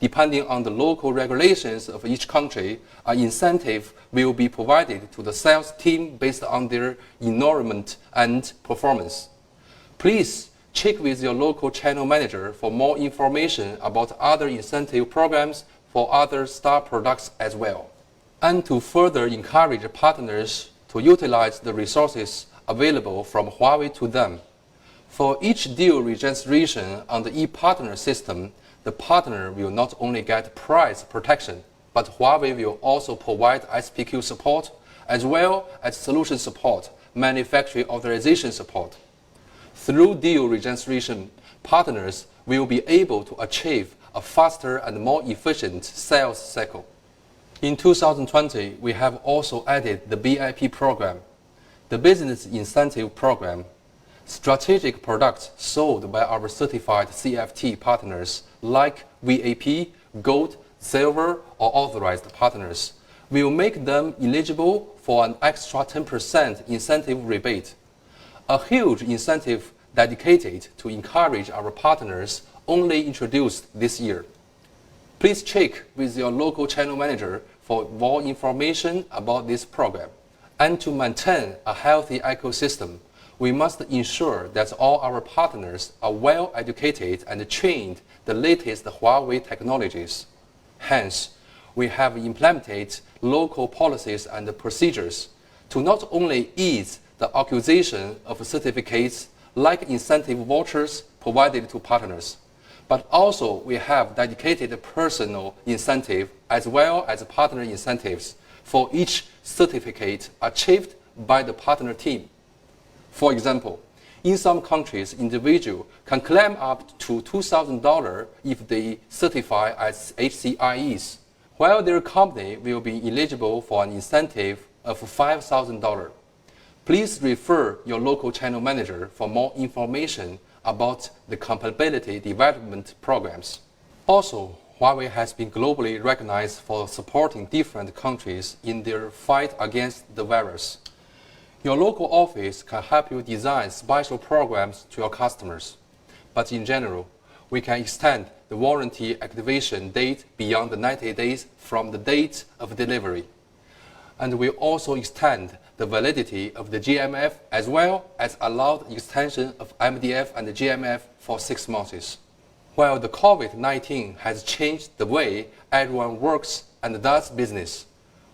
Depending on the local regulations of each country, an incentive will be provided to the sales team based on their enrollment and performance. Please check with your local channel manager for more information about other incentive programs for other star products as well. And to further encourage partners to utilize the resources available from Huawei to them. For each deal registration on the e-partner system, the partner will not only get price protection, but Huawei will also provide SPQ support, as well as solution support, manufacturing authorization support. Through deal registration, partners will be able to achieve a faster and more efficient sales cycle. In 2020, we have also added the BIP program, the Business Incentive Program. Strategic products sold by our certified CFT partners like VAP, Gold, Silver, or authorized partners will make them eligible for an extra 10% incentive rebate. A huge incentive dedicated to encourage our partners only introduced this year. Please check with your local channel manager for more information about this program. And to maintain a healthy ecosystem, we must ensure that all our partners are well educated and trained the latest Huawei technologies. Hence, we have implemented local policies and procedures to not only ease the acquisition of certificates like incentive vouchers provided to partners, but also we have dedicated personal incentive as well as partner incentives for each certificate achieved by the partner team. For example, in some countries, individuals can claim up to $2,000 if they certify as HCIEs, while their company will be eligible for an incentive of $5,000. Please refer your local channel manager for more information about the compatibility development programs. Also, Huawei has been globally recognized for supporting different countries in their fight against the virus. Your local office can help you design special programs to your customers. But in general, we can extend the warranty activation date beyond the 90 days from the date of delivery. And we also extend the validity of the GMF as well as allow the extension of MDF and the GMF for 6 months. While the COVID-19 has changed the way everyone works and does business,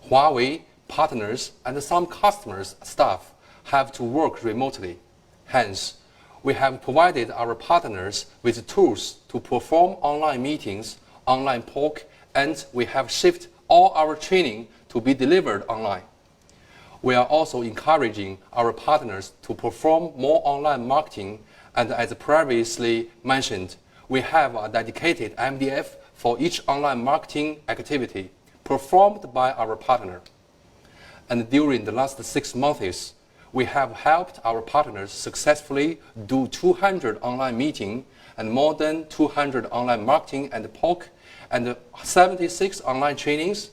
Huawei, partners, and some customers' staff have to work remotely. Hence, we have provided our partners with tools to perform online meetings, online POC, and we have shifted all our training to be delivered online. We are also encouraging our partners to perform more online marketing, and as previously mentioned, we have a dedicated MDF for each online marketing activity performed by our partner. And during the last 6 months, we have helped our partners successfully do 200 online meetings and more than 200 online marketing and POC and 76 online trainings.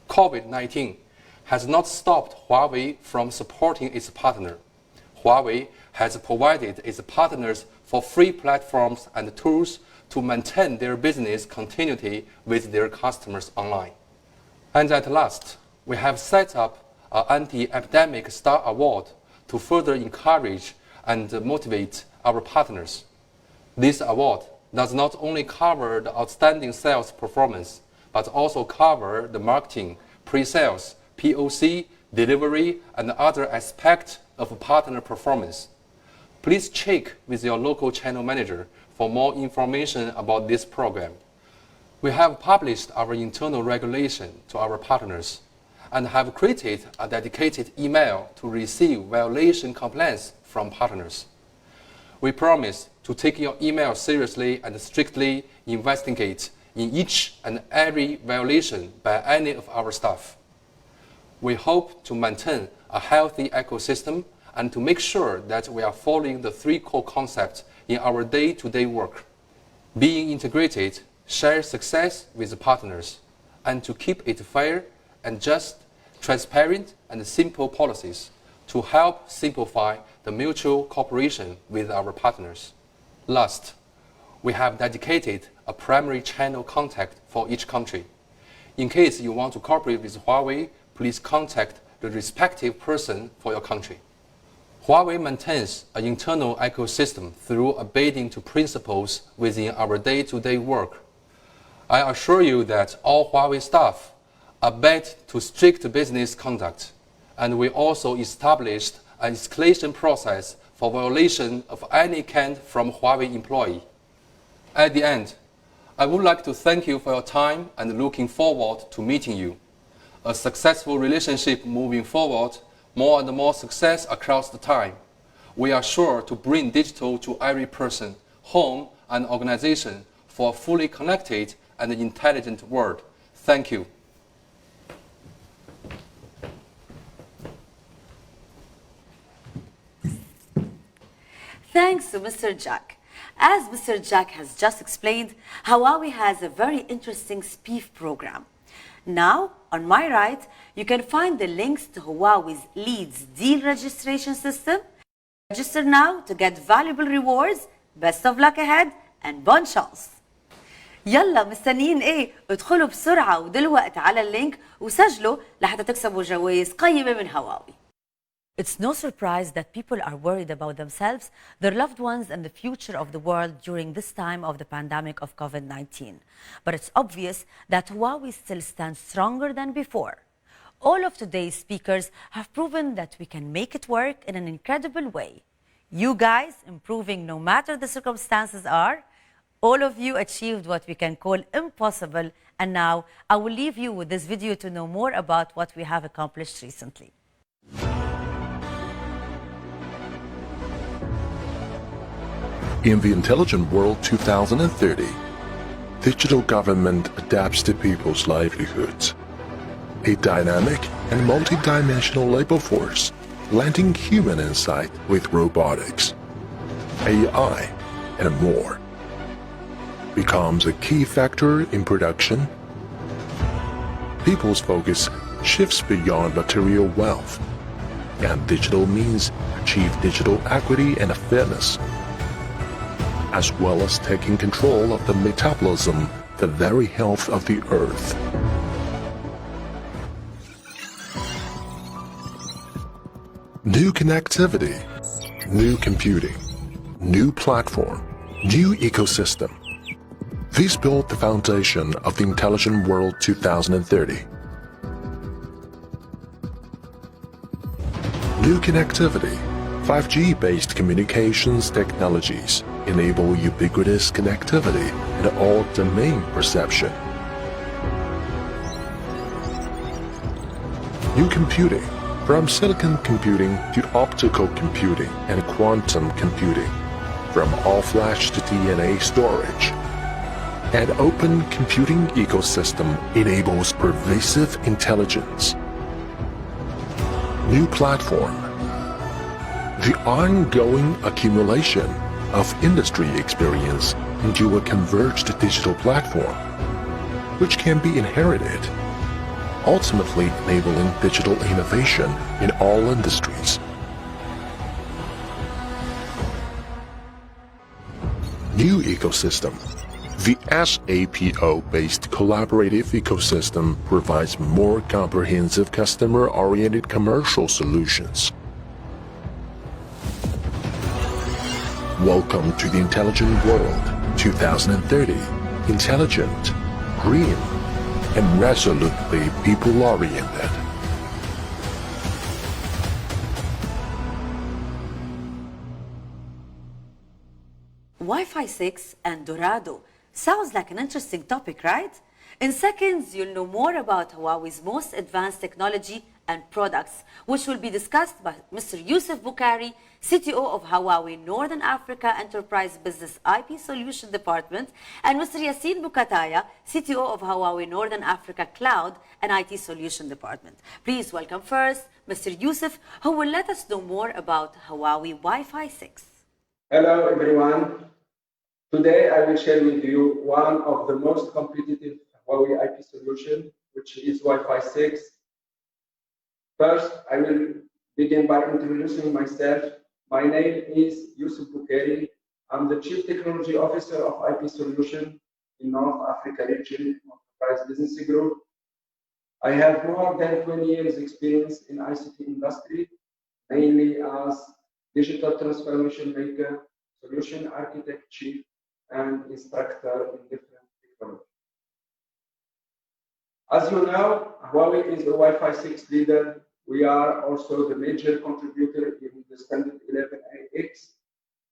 COVID-19 has not stopped Huawei from supporting its partner. Huawei has provided its partners for free platforms and tools to maintain their business continuity with their customers online. And at last, we have set up an Anti-Epidemic Star Award to further encourage and motivate our partners. This award does not only cover the outstanding sales performance, but also cover the marketing, pre-sales, POC, delivery, and other aspects of partner performance. Please check with your local channel manager for more information about this program. We have published our internal regulation to our partners and have created a dedicated email to receive violation complaints from partners. We promise to take your email seriously and strictly investigate in each and every violation by any of our staff. We hope to maintain a healthy ecosystem and to make sure that we are following the 3 core concepts in our day-to-day work: being integrated, share success with partners, and to keep it fair and just, transparent, and simple policies to help simplify the mutual cooperation with our partners. Last, we have dedicated a primary channel contact for each country. In case you want to cooperate with Huawei, please contact the respective person for your country. Huawei maintains an internal ecosystem through abiding to principles within our day-to-day work. I assure you that all Huawei staff abide to strict business conduct, and we also established an escalation process for violation of any kind from Huawei employee. At the end, I would like to thank you for your time and looking forward to meeting you. A successful relationship moving forward, more and more success across the time. We are sure to bring digital to every person, home, and organization for a fully connected and intelligent world. Thank you. Thanks to Mr. Jack. As Mr. Jack has just explained, Huawei has a very interesting SPIF program. Now, on my right, you can find the links to Huawei's Leads deal registration system. Register now to get valuable rewards. Best of luck ahead and bonne chance. يلا مستنيين ايه؟ ادخلوا بسرعة ودلوقتي على اللينك وسجلوا لحتى تكسبوا جوائز قيمة من هواوي. It's no surprise that people are worried about themselves, their loved ones, and the future of the world during this time of the pandemic of COVID-19. But it's obvious that Huawei still stands stronger than before. All of today's speakers have proven that we can make it work in an incredible way. You guys improving no matter the circumstances are. All of you achieved what we can call impossible. And now I will leave you with this video to know more about what we have accomplished recently. In the Intelligent World 2030, digital government adapts to people's livelihoods. A dynamic and multidimensional labor force, blending human insight with robotics, AI, and more, becomes a key factor in production. People's focus shifts beyond material wealth, and digital means achieve digital equity and fairness, as well as taking control of the metabolism, the very health of the earth. New connectivity, new computing, new platform, new ecosystem. These build the foundation of the Intelligent World 2030. New connectivity, 5G-based communications technologies enable ubiquitous connectivity and all-domain perception. New computing, from silicon computing to optical computing and quantum computing, from all-flash to DNA storage. An open computing ecosystem enables pervasive intelligence. New platform, the ongoing accumulation of industry experience into a converged digital platform, which can be inherited, ultimately enabling digital innovation in all industries. New ecosystem. The SAPO-based collaborative ecosystem provides more comprehensive customer-oriented commercial solutions. Welcome to the Intelligent World 2030. Intelligent, green, and resolutely people-oriented. Wi-Fi 6 and Dorado. Sounds like an interesting topic, right? In seconds, you'll know more about Huawei's most advanced technology and products, which will be discussed by Mr. Yusuf Bukhari, CTO of Huawei Northern Africa Enterprise Business IP Solution Department, and Mr. Yassine Bukataya, CTO of Huawei Northern Africa Cloud and IT Solution Department. Please welcome first Mr. Yusuf, who will let us know more about Huawei Wi-Fi 6. Hello, everyone. Today, I will share with you one of the most competitive Huawei IP solution, which is Wi-Fi 6. First, I will begin by introducing myself. My name is Yusuf Bukhari. I'm the Chief Technology Officer of IP Solution in North Africa region of Enterprise Business Group. I have more than 20 years experience in ICT industry, mainly as digital transformation maker, solution architect chief, and instructor in different technologies. As you know, Huawei is a Wi-Fi 6 leader. We are also the major contributor in the standard 11AX,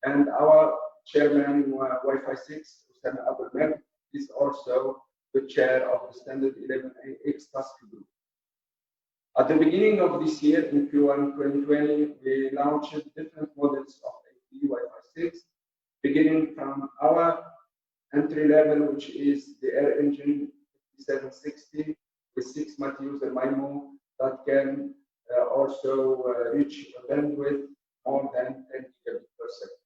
and our chairman in Wi-Fi 6, Hussein Abdelmed, is also the chair of the standard 11AX task group. At the beginning of this year, in Q1 2020, we launched different models of AP Wi-Fi 6, beginning from our entry level, which is the Air Engine 5760 with 6 multi-user MIMO that can also reach a bandwidth more than 10 gigabit per second.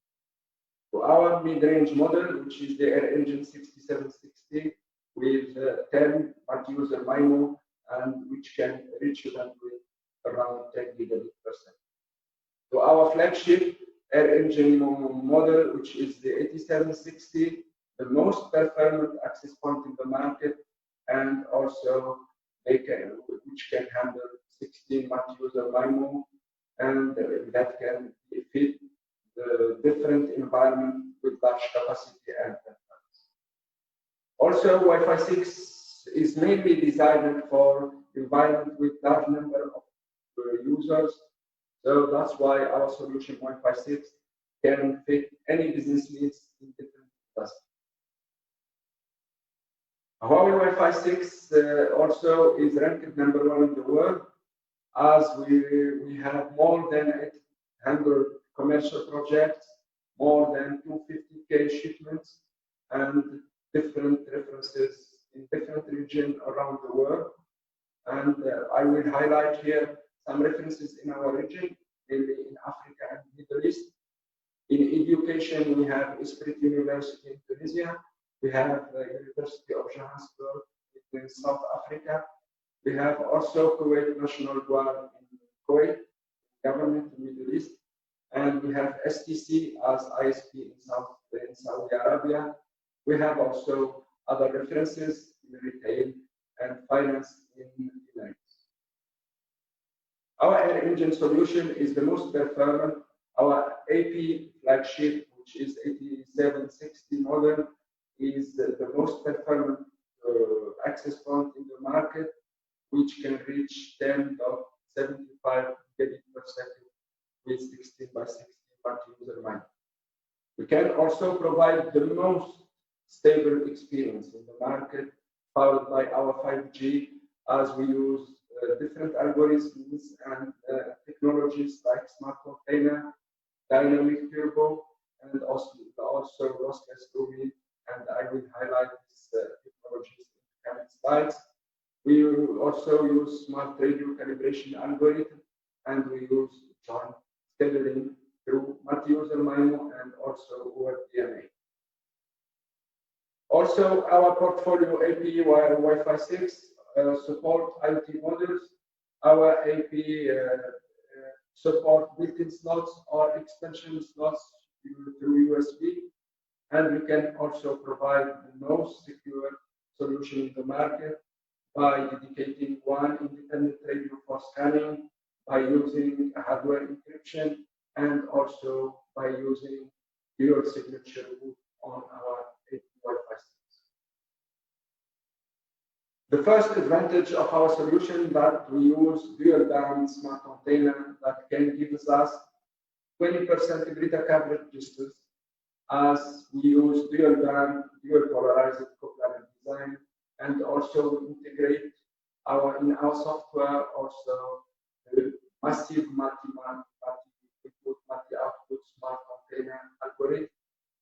To our mid-range model, which is the Air Engine 6760 with 10 multi-user MIMO and which can reach a bandwidth around 10 gigabit per second. To our flagship Air Engine model, which is the 8760 the most performant access point in the market, and also which can handle 16 multi-user MIMO, and that can fit the different environment with large capacity and performance. Also, Wi-Fi 6 is mainly designed for environment with large number of users, so that's why our solution Wi-Fi 6 can fit any business needs in different industries. Huawei Wi-Fi 6 also is ranked #1 in the world, as we have more than 800 commercial projects, more than 250K shipments, and different references in different regions around the world. And I will highlight here some references in our region, mainly in Africa and Middle East. In education, we have Esprit University in Tunisia. We have the University of Johannesburg in South Africa. We have also Kuwait National Guard in Kuwait, government in Middle East. And we have STC as ISP in Saudi Arabia. We have also other references in retail and finance in the United States. Our air engine solution is the most performant. Our AP flagship, which is 8760 model, is the most performant access point in the market, which can reach 10.75 gigabit per second with 16 by 16 multi-user MIMO. We can also provide the most stable experience in the market, powered by our 5G, as we use different algorithms and technologies like smart container, dynamic turbo, and also lossless roaming. And I will highlight these technologies in the coming slides. We also use smart radio calibration algorithm, and we use joint scheduling through multi-user MIMO and also OFDMA. Also, our portfolio AP Wi-Fi 6 support IoT models. Our AP support built-in slots or extension slots through USB, and we can also provide the most secure solution in the market by dedicating one independent radio for scanning, by using hardware encryption, and also by using dual signature boot on our Wi-Fi 6. The first advantage of our solution that we use dual band smart container that can give us 20% greater coverage distance, as we use dual band, dual polarized coupler design, and also integrate in our software also the massive multi-input, multi-output smart container algorithm,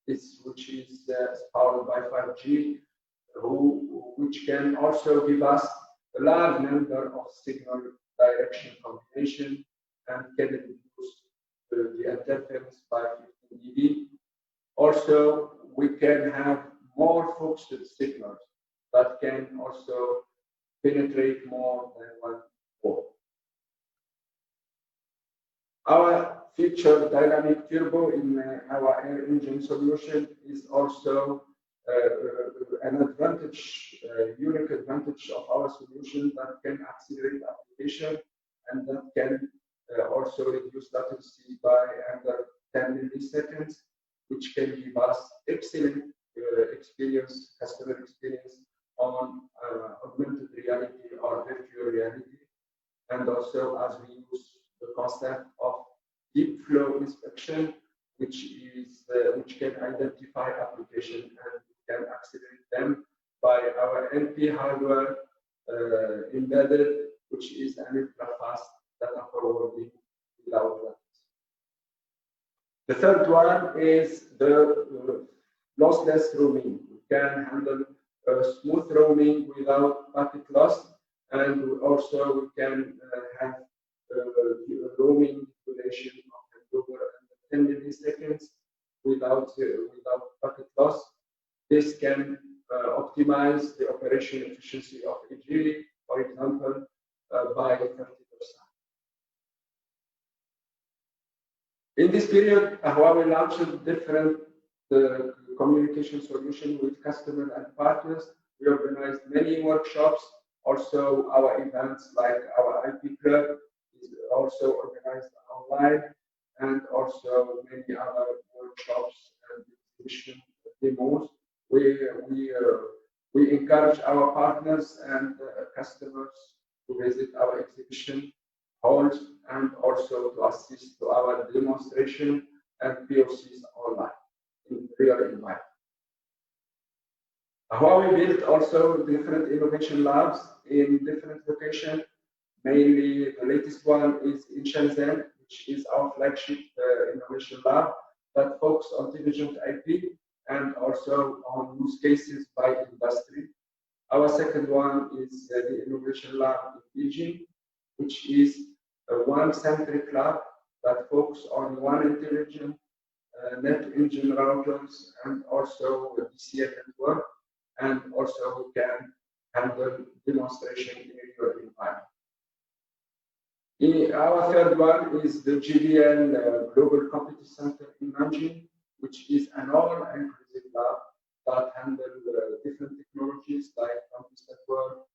which is powered by 5G, which can also give us a large number of signal direction combination and can reduce the interference by 15 dB. Also, we can have more focused signals that can also penetrate more than one port. Our feature dynamic turbo in our air engine solution is also an advantage, unique advantage of our solution that can accelerate application and that can also reduce latency by under 10 milliseconds, which can give us excellent experience, customer experience on augmented reality or virtual reality, and also as we use the concept of deep flow inspection, which can identify application and can accelerate them by our NP hardware embedded, which is an ultra-fast data forwarding without latency. The third one is the lossless roaming. We can handle smooth roaming without packet loss, and also we can have roaming duration of over 10 milliseconds without packet loss. This can optimize the operation efficiency of EG, for example, by 30%. In this period, Huawei launched different the communication solution with customers and partners. We organized many workshops. Also, our events like our IP Club is also organized online, and also many other workshops and exhibition demos. We encourage our partners and customers to visit our exhibition halls and also to assist to our demonstration and POCs online in real environment. Huawei built also different innovation labs in different locations. Mainly, the latest one is in Shenzhen, which is our flagship innovation lab that focuses on intelligent IP and also on use cases by industry. Our second one is the innovation lab in Beijing, which is a one-centric lab that focuses on one intelligent net engine routers and also the DCN network, and also we can handle demonstration in a real environment. Our third one is the GDL Global Competence Center in Nanjing, which is an all-inclusive lab that handles different technologies like campus network,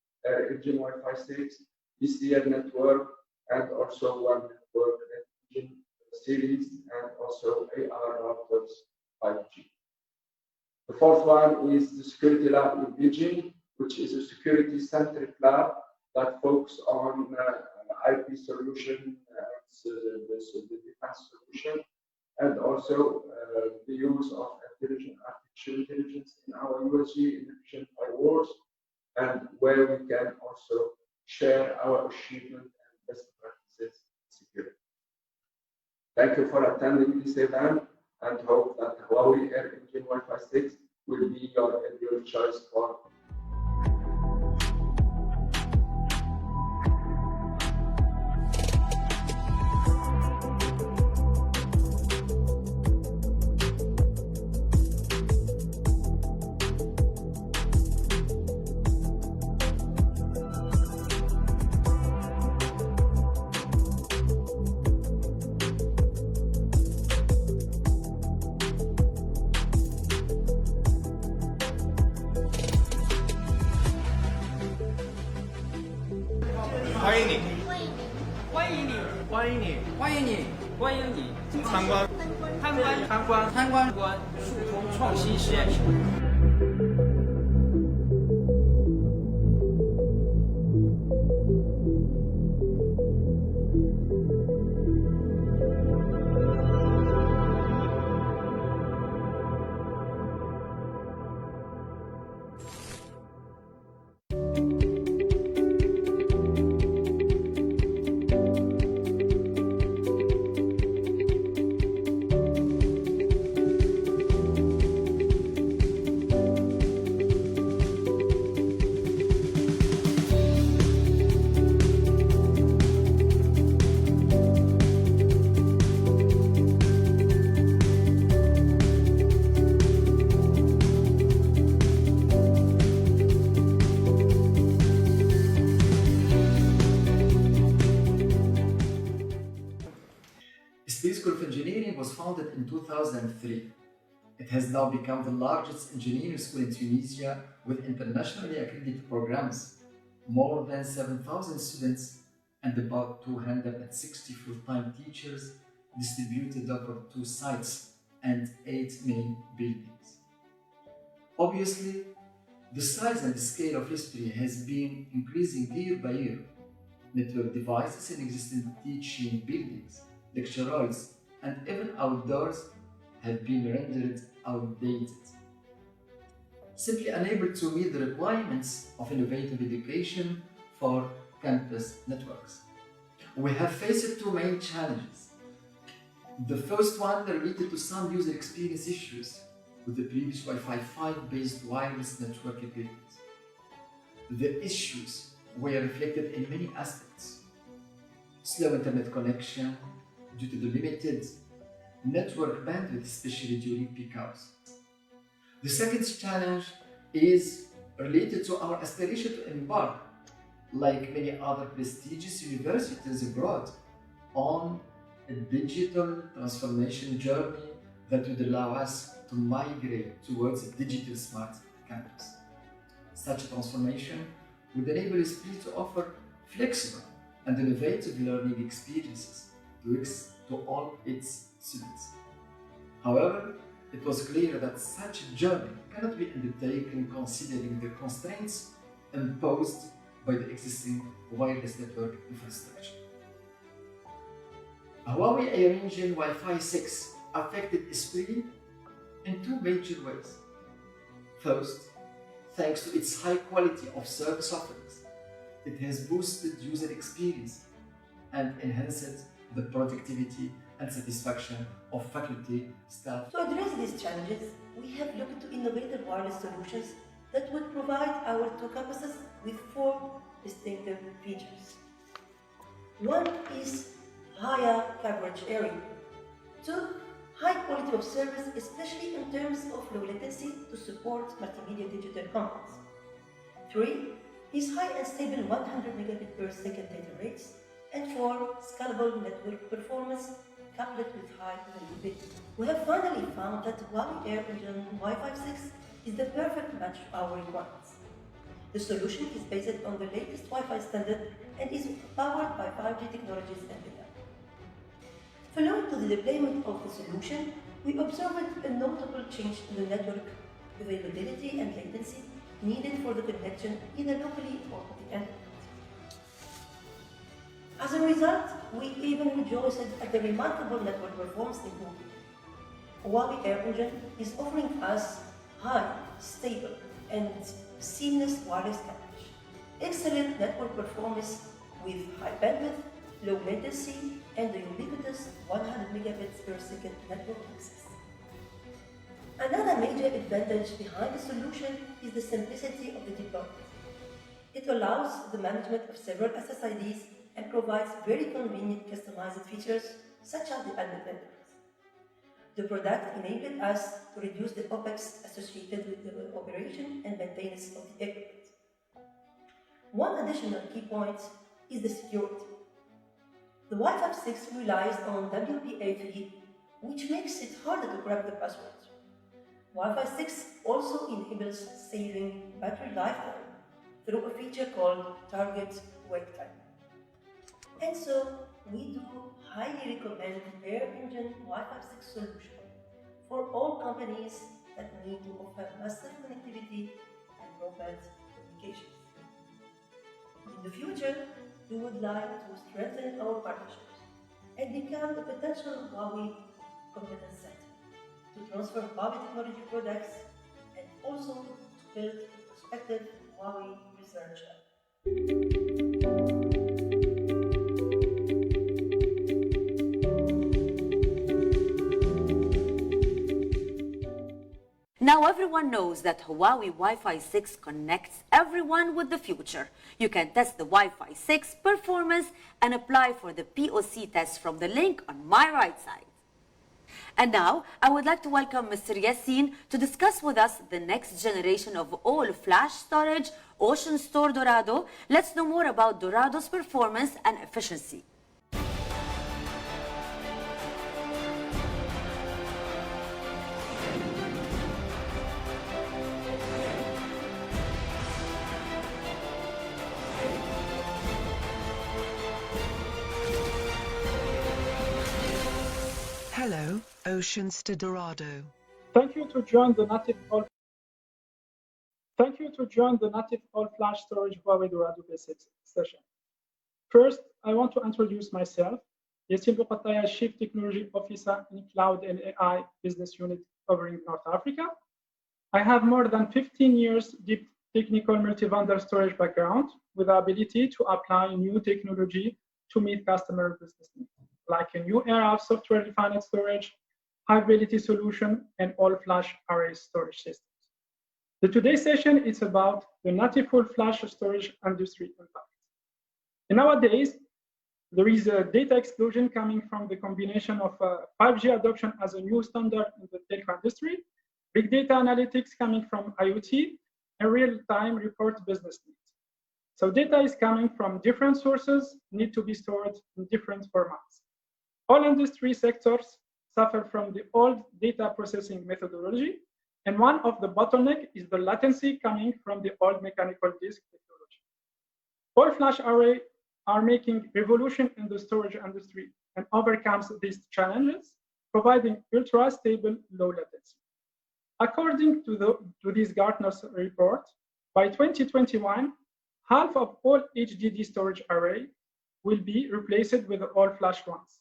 engine Wi-Fi 6, DCL network, and also one network engine series, and also AR routers 5G. The fourth one is the security lab in Beijing, which is a security-centric lab that focuses on IP solution and the defense solution, and also the use of artificial intelligence in our USG in efficient firewalls, and where we can also share our achievement and best practices in security. Thank you for attending this event, and hope that Huawei Air Engine Wi-Fi 6 will be your choice for.参观数通创新实验室。Space School of Engineering was founded in 2003. It has now become the largest engineering school in Tunisia with internationally accredited programs, more than 7,000 students, and about 260 full-time teachers distributed over 2 sites and 8 main buildings. Obviously, the size and the scale of history has been increasing year by year. Network devices in existing teaching buildings, lecture halls, and even outdoors have been rendered outdated, simply unable to meet the requirements of innovative education for campus networks. We have faced 2 main challenges. The first one related to some user experience issues with the previous Wi-Fi 5 based wireless network equipment. The issues were reflected in many aspects: slow internet connection due to the limited network bandwidth, especially during peak hours. The second challenge is related to our aspiration to embark, like many other prestigious universities abroad, on a digital transformation journey that would allow us to migrate towards a digital smart campus. Such a transformation would enable SPRI to offer flexible and innovative learning experiences to all its students. However, it was clear that such a journey cannot be undertaken considering the constraints imposed by the existing wireless network infrastructure. Huawei Air Engine Wi-Fi 6 affected SPRI in two major ways. First, thanks to its high quality of service offerings, it has boosted user experience and enhanced the productivity and satisfaction of faculty, staff. To address these challenges, we have looked to innovative wireless solutions that would provide our two campuses with four distinctive features. One is higher coverage area. Two, high quality of service, especially in terms of low latency to support multimedia digital contents. Three is high and stable 100 megabit per second data rates. And four, scalable network performance coupled with high availability. We have finally found that Huawei Air Engine Wi-Fi 6 is the perfect match for our requirements. The solution is based on the latest Wi-Fi standard and is powered by 5G technologies and AI. Following to the deployment of the solution, we observed a notable change in the network availability and latency needed for the connection either locally or at the endpoint. As a result, we even rejoiced at the remarkable network performance improvement. Huawei Air Engine is offering us high, stable, and seamless wireless coverage, excellent network performance with high bandwidth, low latency, and the ubiquitous 100 megabits per second network access. Another major advantage behind the solution is the simplicity of the deployment. It allows the management of several SSIDs and provides very convenient customized features such as the admin vendors. The product enabled us to reduce the OPEX associated with the operation and maintenance of the equipment. One additional key point is the security. The Wi-Fi 6 relies on WPA3, which makes it harder to crack the password. Wi-Fi 6 also enables saving battery lifetime through a feature called Target Wake Time. And so, we do highly recommend Air Engine Wi-Fi 6 solution for all companies that need to offer massive connectivity and broadband communications. In the future, we would like to strengthen our partnerships and become a potential Huawei competence center to transfer Huawei technology products and also to build a prospective Huawei research lab. Now everyone knows that Huawei Wi-Fi 6 connects everyone with the future. You can test the Wi-Fi 6 performance and apply for the POC test from the link on my right side. And now, I would like to welcome Mr. Yassin to discuss with us the next generation of all-flash storage, Ocean Store Dorado. Let's know more about Dorado's performance and efficiency. Hello, Oceans to Dorado. Thank you to join the native all-flash storage Huawei Dorado Basics session. First, I want to introduce myself, Yassin Bouqattaya, Chief Technology Officer in Cloud and AI Business Unit covering North Africa. I have more than 15 years deep technical multi-vendor storage background with the ability to apply new technology to meet customer business needs, like a new era of software-defined storage, high-fidelity solution, and all-flash array storage systems. The today's session is about the native full-flash storage industry impact. And nowadays, there is a data explosion coming from the combination of 5G adoption as a new standard in the telco industry, big data analytics coming from IoT, and real-time report business needs. So data is coming from different sources, need to be stored in different formats. All industry sectors, suffer from the old data processing methodology, and one of the bottlenecks is the latency coming from the old mechanical disk technology. All-flash arrays are making revolution in the storage industry and overcomes these challenges, providing ultra-stable low latency. According to this Gartner's report, by 2021, half of all HDD storage arrays will be replaced with all-flash ones.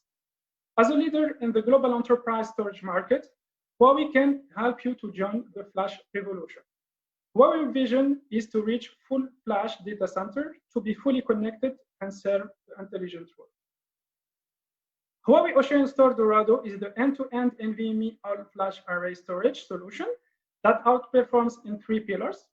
As a leader in the global enterprise storage market, Huawei can help you to join the flash revolution. Huawei's vision is to reach full flash data center to be fully connected and serve the intelligent world. Huawei Ocean Store Dorado is the end-to-end NVMe all-flash array storage solution that outperforms in 3 pillars.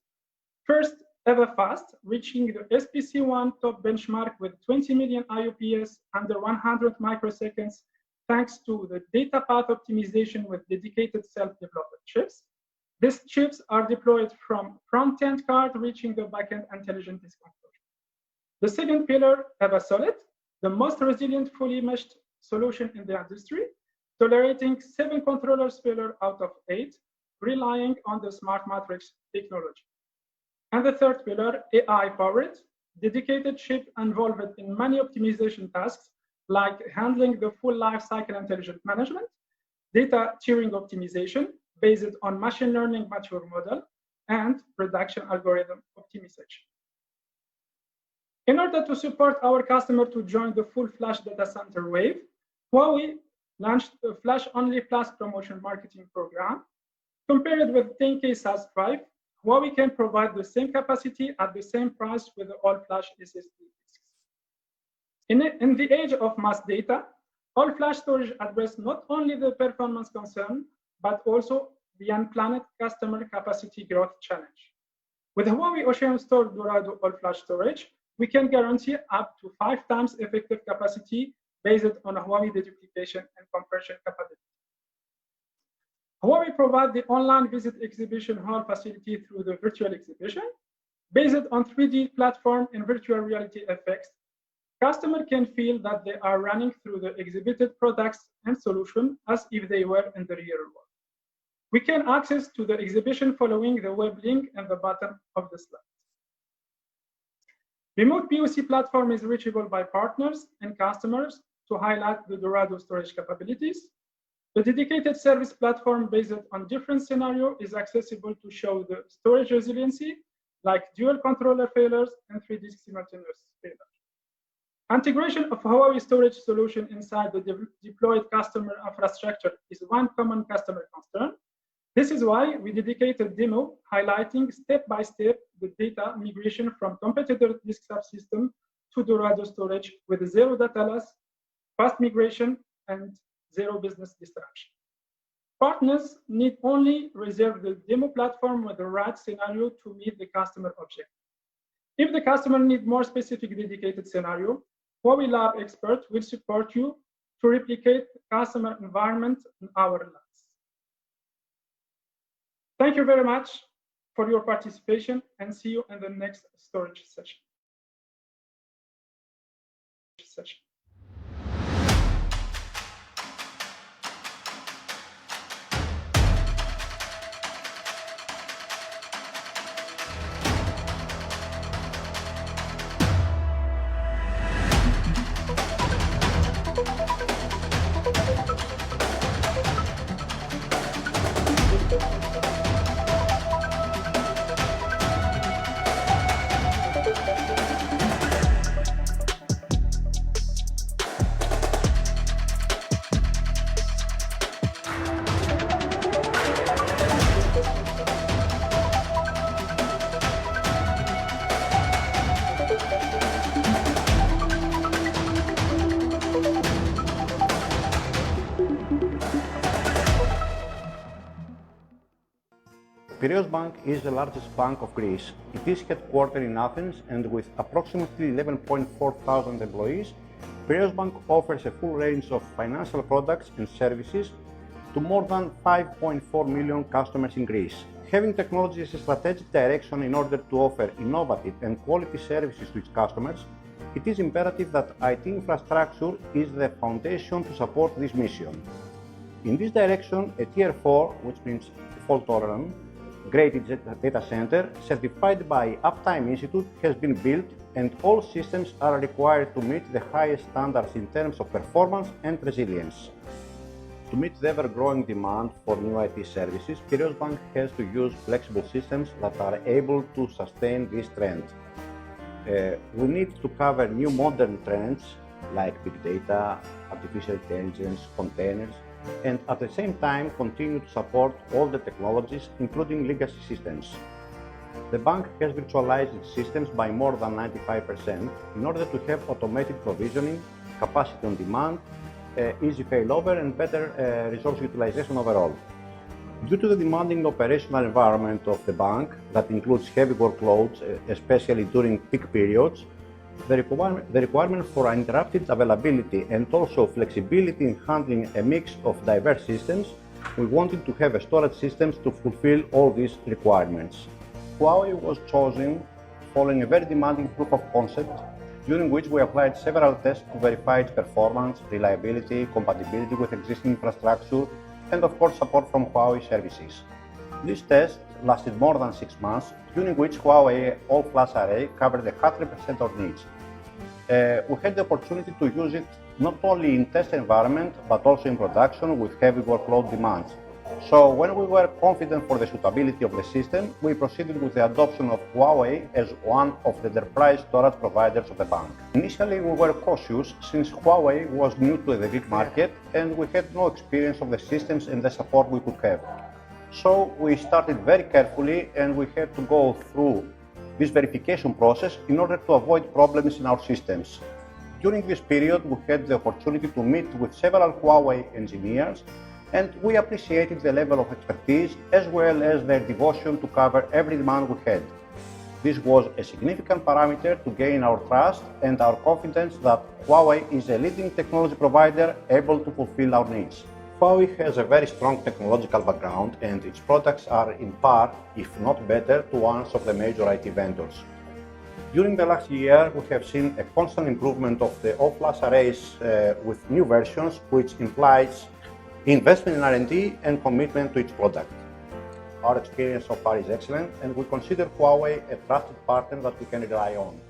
First, ever fast, reaching the SPC1 top benchmark with 20 million IOPS under 100 microseconds, thanks to the data path optimization with dedicated self-developed chips. These chips are deployed from front-end card, reaching the back-end intelligent disk enclosure. The second pillar, ever solid, the most resilient fully meshed solution in the industry, tolerating 7 controllers failure out of 8, relying on the smart matrix technology. And the third pillar, AI-powered, dedicated chip involved in many optimization tasks, like handling the full lifecycle intelligent management, data tiering optimization based on machine learning mature model, and production algorithm optimization. In order to support our customer to join the full flash data center wave, Huawei launched a flash-only plus promotion marketing program. Compared with 10K SAS drive, Huawei can provide the same capacity at the same price with the all-flash SSD disks. In the age of mass data, all-flash storage addresses not only the performance concern, but also the unplanned customer capacity growth challenge. With Huawei Ocean Store Dorado all-flash storage, we can guarantee up to 5 times effective capacity based on Huawei deduplication and compression capability. Huawei provides the online visit exhibition hall facility through the virtual exhibition. Based on 3D platform and virtual reality effects, customers can feel that they are running through the exhibited products and solutions as if they were in the real world. We can access to the exhibition following the web link at the bottom of the slide. Remote POC platform is reachable by partners and customers to highlight the Dorado storage capabilities. The dedicated service platform based on different scenarios is accessible to show the storage resiliency, like dual controller failures and 3 disk simultaneous failures. Integration of Huawei storage solution inside the deployed customer infrastructure is one common customer concern. This is why we dedicated a demo highlighting step-by-step the data migration from competitor disk subsystem to Dorado storage with zero data loss, fast migration, and zero business disruption. Partners need only reserve the demo platform with the right scenario to meet the customer objective. If the customer needs more specific dedicated scenario, Huawei Lab expert will support you to replicate customer environment in our labs. Thank you very much for your participation and see you in the next storage session. Piraeus Bank is the largest bank of Greece. It is headquartered in Athens, and with approximately 11.4 thousand employees, Piraeus Bank offers a full range of financial products and services to more than 5.4 million customers in Greece. Having technology as a strategic direction in order to offer innovative and quality services to its customers, it is imperative that IT infrastructure is the foundation to support this mission. In this direction, a Tier 4, which means fault-tolerant, graded data center certified by Uptime Institute has been built, and all systems are required to meet the highest standards in terms of performance and resilience. To meet the ever-growing demand for new IT services, Piraeus Bank has to use flexible systems that are able to sustain this trend. We need to cover new modern trends like big data, artificial intelligence, containers, and at the same time continue to support all the technologies, including legacy systems. The bank has virtualized its systems by more than 95% in order to have automated provisioning, capacity on demand, easy failover, and better resource utilization overall. Due to the demanding operational environment of the bank that includes heavy workloads, especially during peak periods, the requirement for uninterrupted availability and also flexibility in handling a mix of diverse systems, we wanted to have storage systems to fulfill all these requirements. Huawei was chosen following a very demanding proof of concept, during which we applied several tests to verify its performance, reliability, compatibility with existing infrastructure, and of course support from Huawei services. This test lasted more than 6 months, during which Huawei all-flash array covered 100% of needs. We had the opportunity to use it not only in test environment, but also in production with heavy workload demands. So when we were confident for the suitability of the system, we proceeded with the adoption of Huawei as one of the enterprise storage providers of the bank. Initially, we were cautious since Huawei was new to the Greek market and we had no experience of the systems and the support we could have. So we started very carefully and we had to go through this verification process in order to avoid problems in our systems. During this period, we had the opportunity to meet with several Huawei engineers, and we appreciated the level of expertise as well as their devotion to cover every demand we had. This was a significant parameter to gain our trust and our confidence that Huawei is a leading technology provider able to fulfill our needs. Huawei has a very strong technological background and its products are in par, if not better, to ones of the major IT vendors. During the last year, we have seen a constant improvement of the all-flash arrays with new versions, which implies investment in R&D and commitment to its product. Our experience so far is excellent, and we consider Huawei a trusted partner that we can rely on.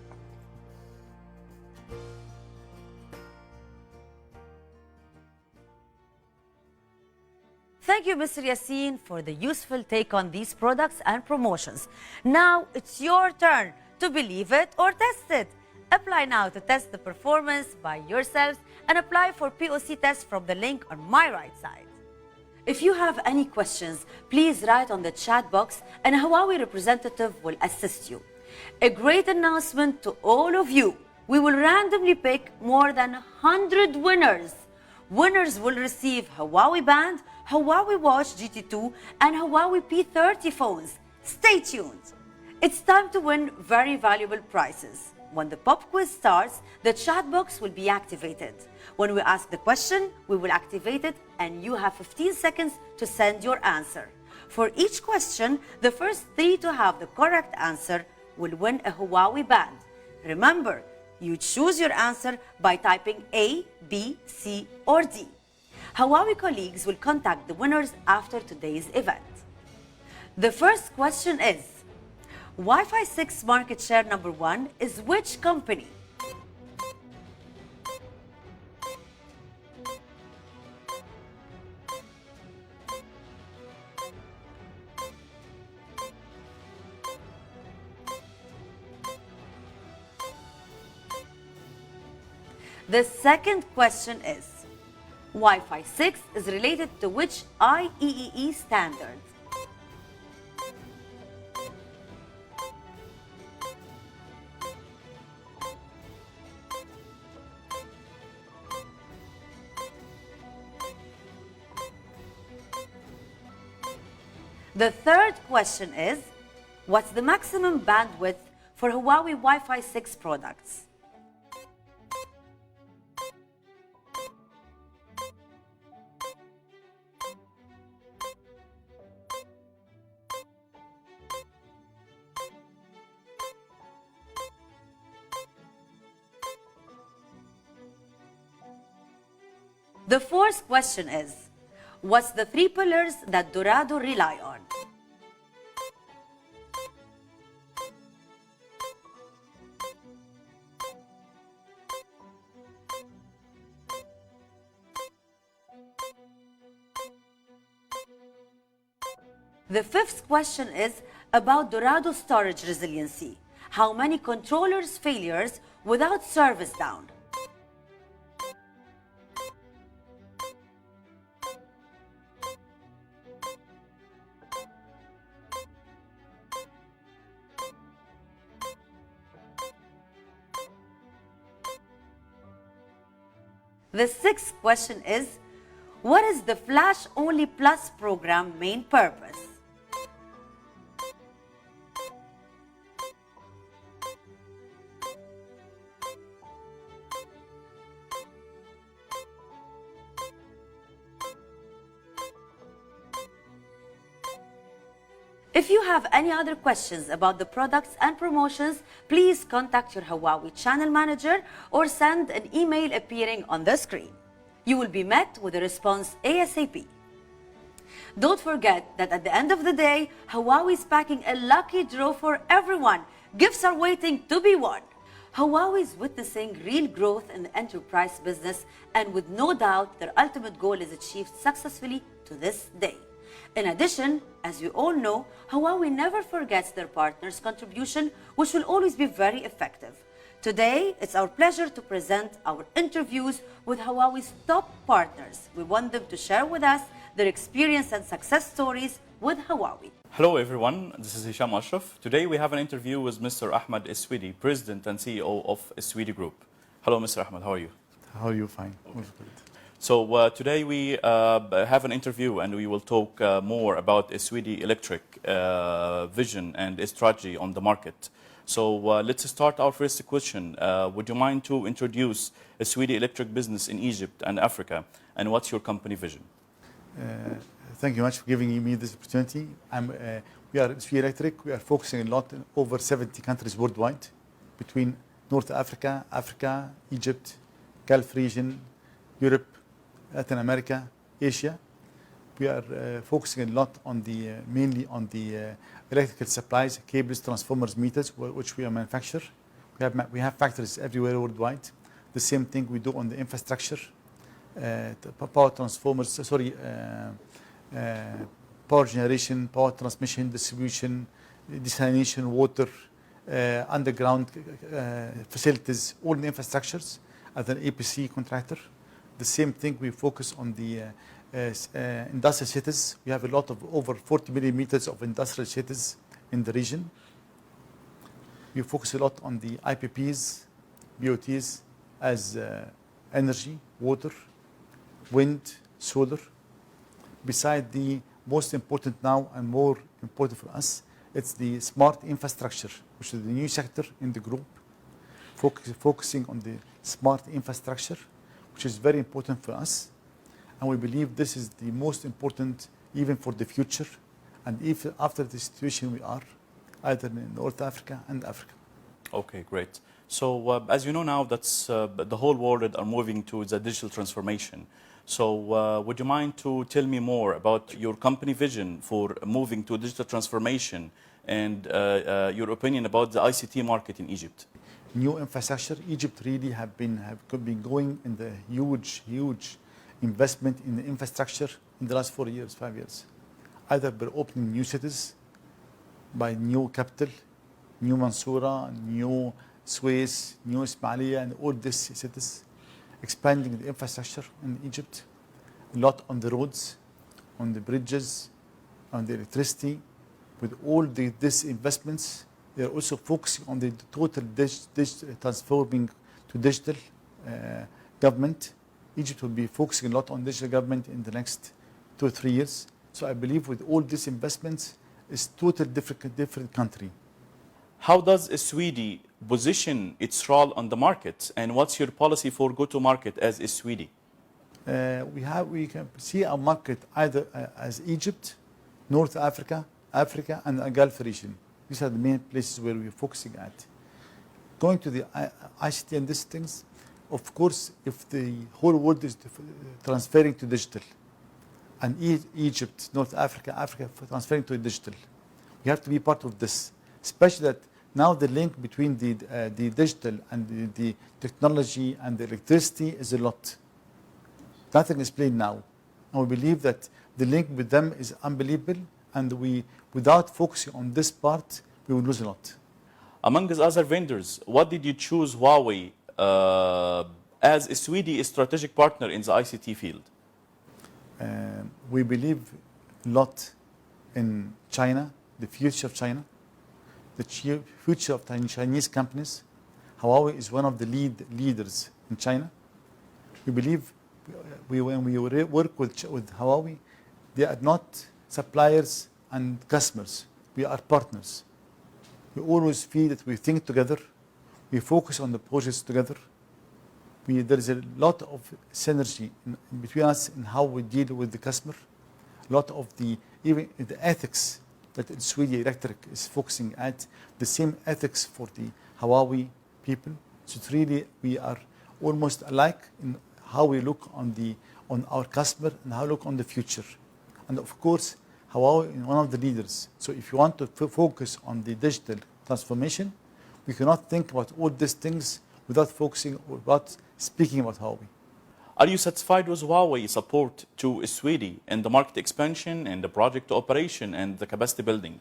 Thank you, Mr. Yassin, for the useful take on these products and promotions. Now it's your turn to believe it or test it. Apply now to test the performance by yourselves and apply for POC test from the link on my right side. If you have any questions, please write on the chat box and a Huawei representative will assist you. A great announcement to all of you. We will randomly pick more than 100 winners. Winners will receive Huawei Band, Huawei Watch GT2 and Huawei P30 phones. Stay tuned. It's time to win very valuable prizes. When the pop quiz starts, the chat box will be activated. When we ask the question, we will activate it and you have 15 seconds to send your answer. For each question, the first 3 to have the correct answer will win a Huawei Band. Remember, you choose your answer by typing A, B, C or D. Huawei colleagues will contact the winners after today's event. The first question is, Wi-Fi 6 market share number 1 is which company? The second question is, Wi-Fi 6 is related to which IEEE standard? The third question is, what's the maximum bandwidth for Huawei Wi-Fi 6 products? The fourth question is, What's the three pillars that Dorado rely on? The fifth question is about Dorado storage resiliency. How many controllers failures without service down? The sixth question is, what is the Flash Only Plus program main purpose? If you have any other questions about the products and promotions, please contact your Huawei channel manager or send an email appearing on the screen. You will be met with a response ASAP. Don't forget that at the end of the day, Huawei is packing a lucky draw for everyone. Gifts are waiting to be won. Huawei is witnessing real growth in the enterprise business, and with no doubt, their ultimate goal is achieved successfully to this day. In addition, as you all know, Huawei never forgets their partners' contribution, which will always be very effective. Today, it's our pleasure to present our interviews with Huawei's top partners. We want them to share with us their experience and success stories with Huawei. Hello everyone, this is Hisham Ashraf. Today we have an interview with Mr. Ahmed Eswidi, President and CEO of Eswidi Group. Hello Mr. Ahmed, how are you? How are you? Fine. Okay. So today we have an interview and we will talk more about Eswidi Electric vision and strategy on the market. So let's start our first question. Would you mind to introduce Eswidi Electric business in Egypt and Africa, and what's your company vision? Thank you much for giving me this opportunity. We are Eswidi Electric. We are focusing a lot in over 70 countries worldwide, between North Africa, Africa, Egypt, Gulf region, Europe, Latin America, Asia. We are focusing a lot on mainly on the electrical supplies, cables, transformers, meters, which we manufacture. We have factories everywhere worldwide. The same thing we do on the infrastructure, power transformers, power generation, power transmission, distribution, desalination, water, underground facilities, all the infrastructures as an APC contractor. The same thing, we focus on the industrial cities. We have a lot of over 40 million meters of industrial cities in the region. We focus a lot on the IPPs, BOTs as energy, water, wind, solar. Beside the most important now and more important for us, it's the smart infrastructure, which is the new sector in the group, focusing on the smart infrastructure, which is very important for us. And we believe this is the most important even for the future, and if after the situation we are, either in North Africa and Africa. Okay, great. So as you know now, that's the whole world are moving to the digital transformation. So would you mind to tell me more about your company vision for moving to digital transformation and your opinion about the ICT market in Egypt? New infrastructure. Egypt really have been going in the huge investment in the infrastructure in the last 4 years, 5 years. Either by opening new cities, by new capital, new Mansoura, new Suez, new Ismailia, and all these cities, expanding the infrastructure in Egypt, a lot on the roads, on the bridges, on the electricity. With all these investments, they are also focusing on the total transforming to digital government. Egypt will be focusing a lot on digital government in the next 2 or 3 years. So I believe with all these investments, it's totally different country. How does Eswidi position its role on the market, and what's your policy for go-to-market as Eswidi? We can see our market either as Egypt, North Africa, Africa, and the Gulf region. These are the main places where we're focusing at. Going to the ICT and these things, of course, if the whole world is transferring to digital, and Egypt, North Africa, Africa transferring to digital. We have to be part of this, especially that now the link between the digital and the technology and the electricity is a lot. Nothing is plain now. And we believe that the link with them is unbelievable, and without focusing on this part, we will lose a lot. Among these other vendors, what did you choose Huawei as a Swedish strategic partner in the ICT field? We believe a lot in China, the future of China, the future of Chinese companies. Huawei is one of the leaders in China. We believe when we work with Huawei, they are not suppliers and customers. We are partners. We always feel that we think together. We focus on the projects together. There is a lot of synergy between us in how we deal with the customer. A lot of even the ethics that Sweden Electric is focusing at, the same ethics for the Huawei people. So it's really, we are almost alike in how we look on our customer and how we look on the future. And of course, Huawei is one of the leaders. So if you want to focus on the digital transformation, we cannot think about all these things without focusing or without speaking about Huawei. Are you satisfied with Huawei support to Sweden in the market expansion and the project operation and the capacity building?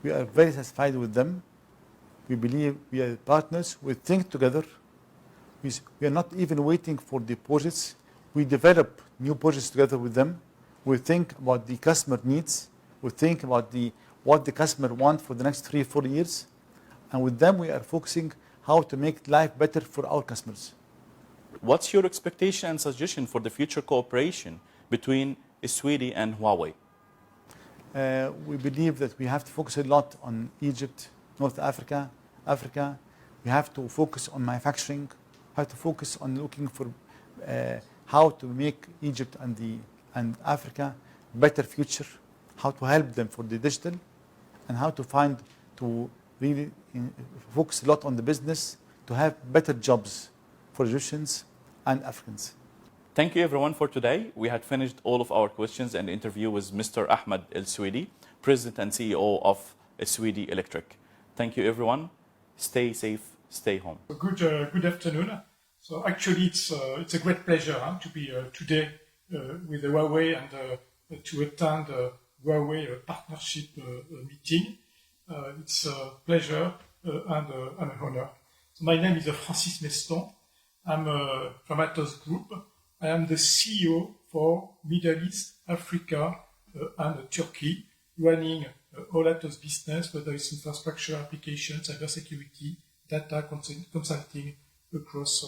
We are very satisfied with them. We believe we are partners. We think together. We are not even waiting for the projects. We develop new projects together with them. We think about the customer needs. We think about what the customer wants for the next 3-4 years. And with them, we are focusing how to make life better for our customers. What's your expectation and suggestion for the future cooperation between Sweden and Huawei? We believe that we have to focus a lot on Egypt, North Africa, Africa. We have to focus on manufacturing. We have to focus on looking for how to make Egypt and Africa better future, how to help them for the digital, and how to really focus a lot on the business to have better jobs for Egyptians and Africans. Thank you everyone for today. We had finished all of our questions and interview with Mr. Ahmed El Swedi, President and CEO of Sweden Electric. Thank you everyone. Stay safe, stay home. Good afternoon. So actually it's a great pleasure to be today with Huawei and to attend Huawei partnership meeting. It's a pleasure and an honor. So my name is Francis Meston. I'm from Atos Group. I am the CEO for Middle East, Africa, and Turkey, running all Atos business, whether it's infrastructure, applications, cybersecurity, data consulting across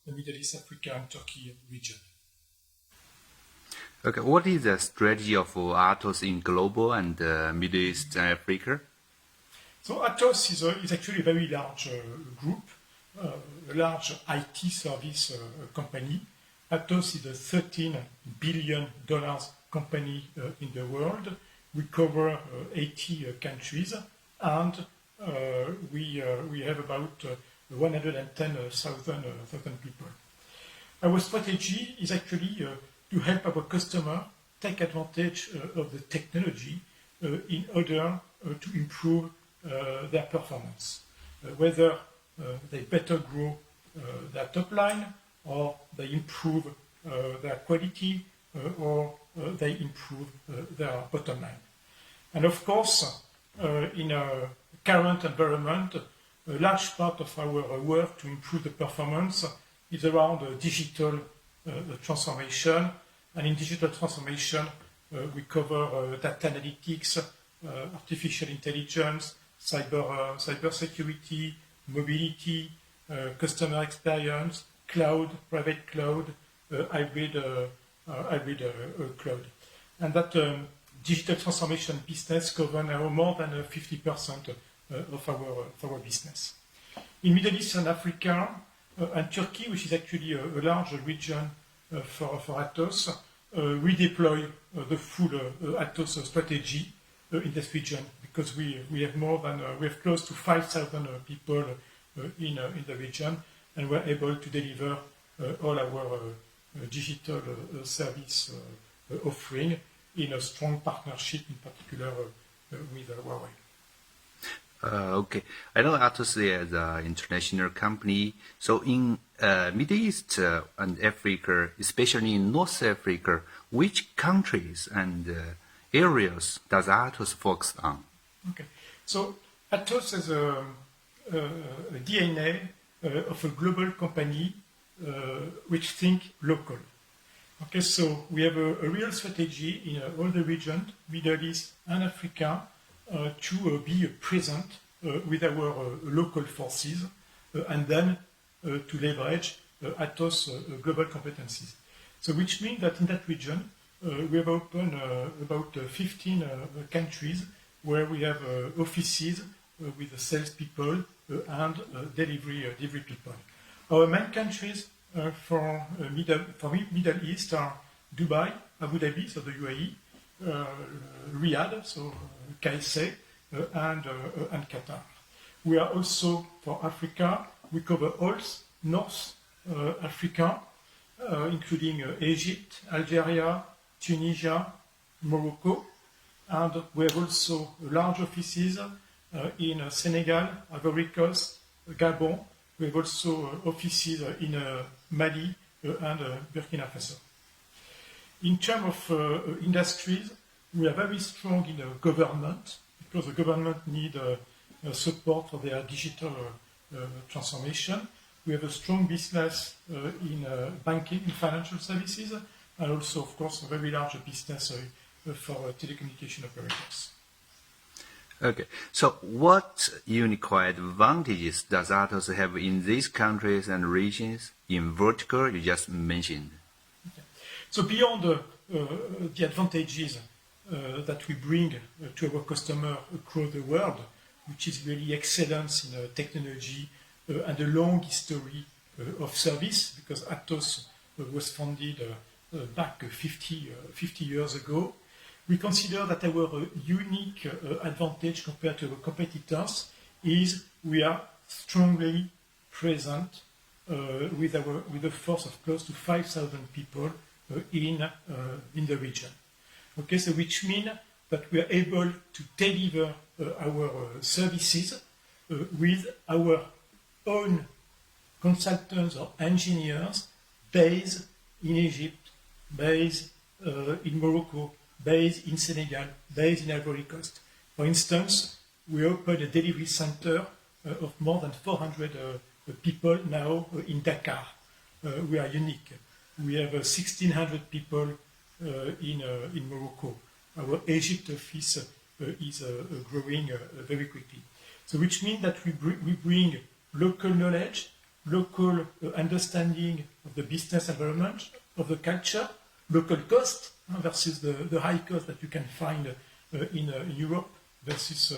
the Middle East, Africa, and Turkey region. Okay, what is the strategy of Atos in global and Middle East and Africa? So Atos is actually a very large group, a large IT service company. Atos is a $13 billion company in the world. We cover 80 countries, and we have about 110,000 people. Our strategy is actually to help our customer take advantage of the technology in order to improve their performance, whether they better grow their top line, or they improve their quality, or they improve their bottom line. And of course, in a current environment, a large part of our work to improve the performance is around digital transformation. And in digital transformation, we cover data analytics, artificial intelligence, cybersecurity, mobility, customer experience, cloud, private cloud, hybrid cloud. And that digital transformation business covers now more than 50% of our business. In Middle East and Africa and Turkey, which is actually a large region for Atos, we deploy the full Atos strategy in this region, because we have close to 5,000 people in the region, and we're able to deliver all our digital service offering in a strong partnership, in particular with Huawei. Okay, I know Atos is an international company. So in Middle East and Africa, especially in North Africa, which countries and areas does Atos focus on? Okay, so Atos has a DNA of a global company which think local. Okay, so we have a real strategy in all the region, Middle East and Africa, to be present with our local forces and then to leverage Atos global competencies. So which means that in that region, we have opened about 15 countries where we have offices with the salespeople and delivery people. Our main countries for Middle East are Dubai, Abu Dhabi, so the UAE, Riyadh, so KSA, and Qatar. We are also, for Africa, we cover all North Africa, including Egypt, Algeria, Tunisia, Morocco, and we have also large offices in Senegal, Ivory Coast, Gabon. We have also offices in Mali and Burkina Faso. In terms of industries, we are very strong in government, because the government need support for their digital transformation. We have a strong business in banking, in financial services, and also, of course, a very large business for telecommunication operators. Okay, so what unique advantages does Atos have in these countries and regions in vertical you just mentioned? Okay. So beyond the advantages that we bring to our customer across the world, which is really excellence in technology and a long history of service, because Atos was founded back 50 years ago. We consider that our unique advantage compared to our competitors is we are strongly present with a force of close to 5,000 people in the region. Okay, so which means that we are able to deliver our services with our own consultants or engineers based in Egypt, based in Morocco, based in Senegal, based in Ivory Coast. For instance, we opened a delivery center of more than 400 people now in Dakar. We are unique. We have 1,600 people in Morocco. Our Egypt office is growing very quickly. So which means that we bring local knowledge, local understanding of the business environment, of the culture, local cost versus the high cost that you can find in Europe versus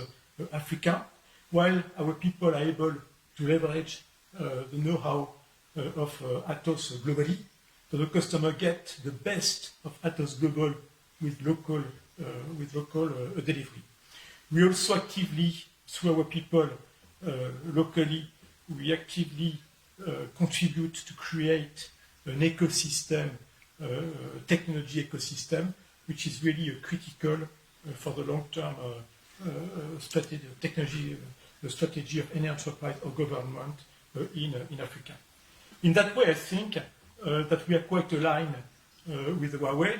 Africa, while our people are able to leverage the know-how of Atos globally. So the customer gets the best of Atos Global with local delivery. We also actively, through our people locally, we actively contribute to create an ecosystem, technology ecosystem, which is really critical for the long-term strategy, technology, the strategy of any enterprise or government in Africa. In that way, I think that we are quite aligned with Huawei,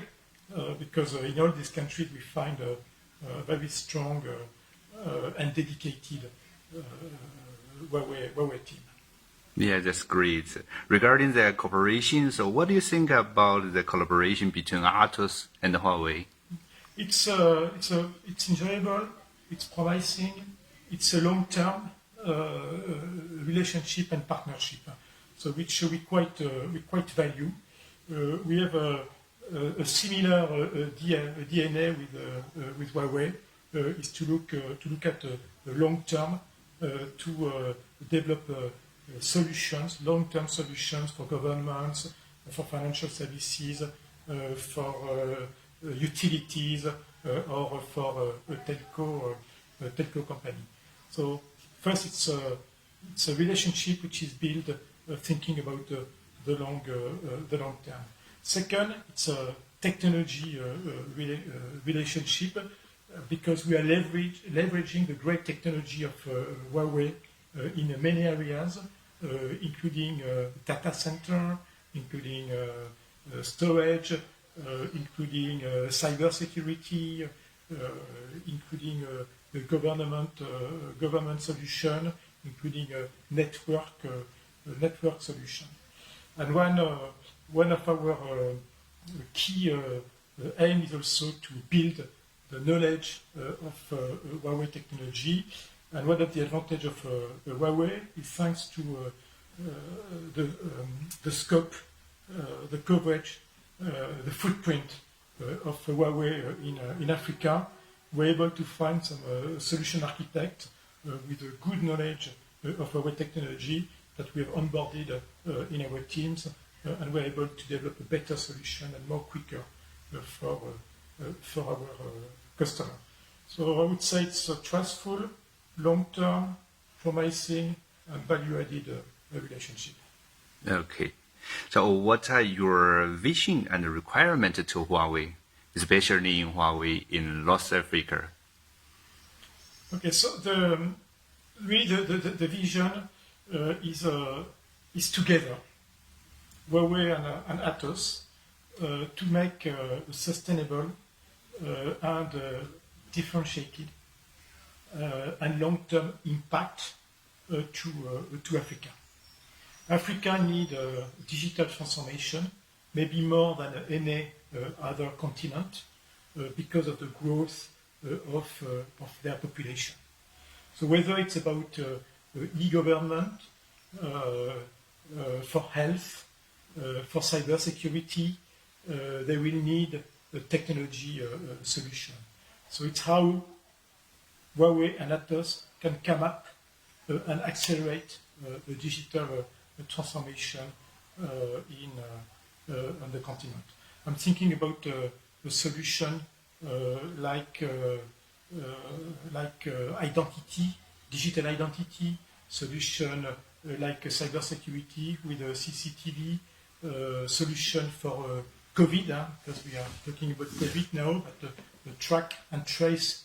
because in all these countries we find a very strong and dedicated Huawei team. Yeah, that's great. Regarding the cooperation, so what do you think about the collaboration between Atos and Huawei? It's enjoyable, it's promising, it's a long-term relationship and partnership, so which we quite value. We have a similar DNA with Huawei, is to look at the long term, to develop solutions, long-term solutions for governments, for financial services, for utilities, or for a telco company. So first, it's a relationship which is built thinking about the long term. Second, it's technology relationship because we are leveraging the great technology of Huawei in many areas, including data center, including storage, including cybersecurity, including the government solution, including network solution. And one of our key aim is also to build the knowledge of Huawei technology. And one of the advantages of Huawei is thanks to the scope, the coverage, the footprint of Huawei in Africa. We're able to find some solution architect with a good knowledge of Huawei technology that we have onboarded in our teams, and we're able to develop a better solution and more quicker for our customer. So I would say it's a trustful, long-term, promising, and value-added relationship. Okay. So what are your vision and requirement to Huawei, especially in Huawei in North Africa? Okay, so the vision is together, Huawei and Atos, to make a sustainable and differentiated and long-term impact to Africa. Africa needs digital transformation, maybe more than any other continent, because of the growth of their population. So whether it's about e-government, for health, for cybersecurity, they will need a technology solution. So it's how Huawei and Atos can come up and accelerate the digital transformation on the continent. I'm thinking about a solution like identity, digital identity, solution like cybersecurity with a CCTV, solution for COVID, because we are talking about COVID now, but the track and trace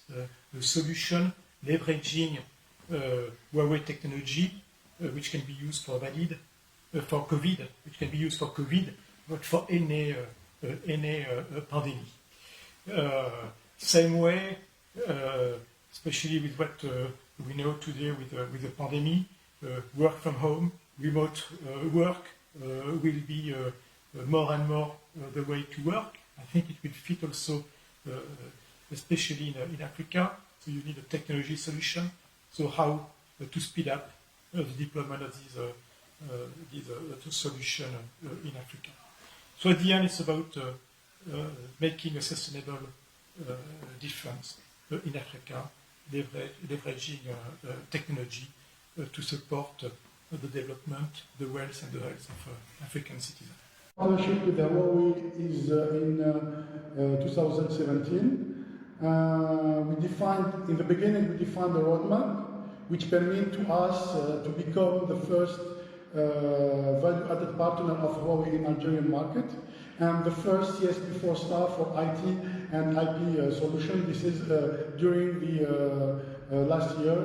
solution leveraging Huawei technology, which can be used for COVID, which can be used for COVID, but for any pandemic. Same way, especially with what we know today with the pandemic, work from home, remote work will be more and more the way to work. I think it will fit also, especially in Africa. So you need a technology solution. So how to speed up the deployment of these solution in Africa. So at the end, it's about making a sustainable difference in Africa, leveraging technology to support the development, the wealth and the health of African citizens. Partnership with Huawei is in 2017. In the beginning, we defined a roadmap which permit to us to become the first value-added partner of Huawei in Algerian market, and the first CSP4 for IT and IP solution. This is during the last year.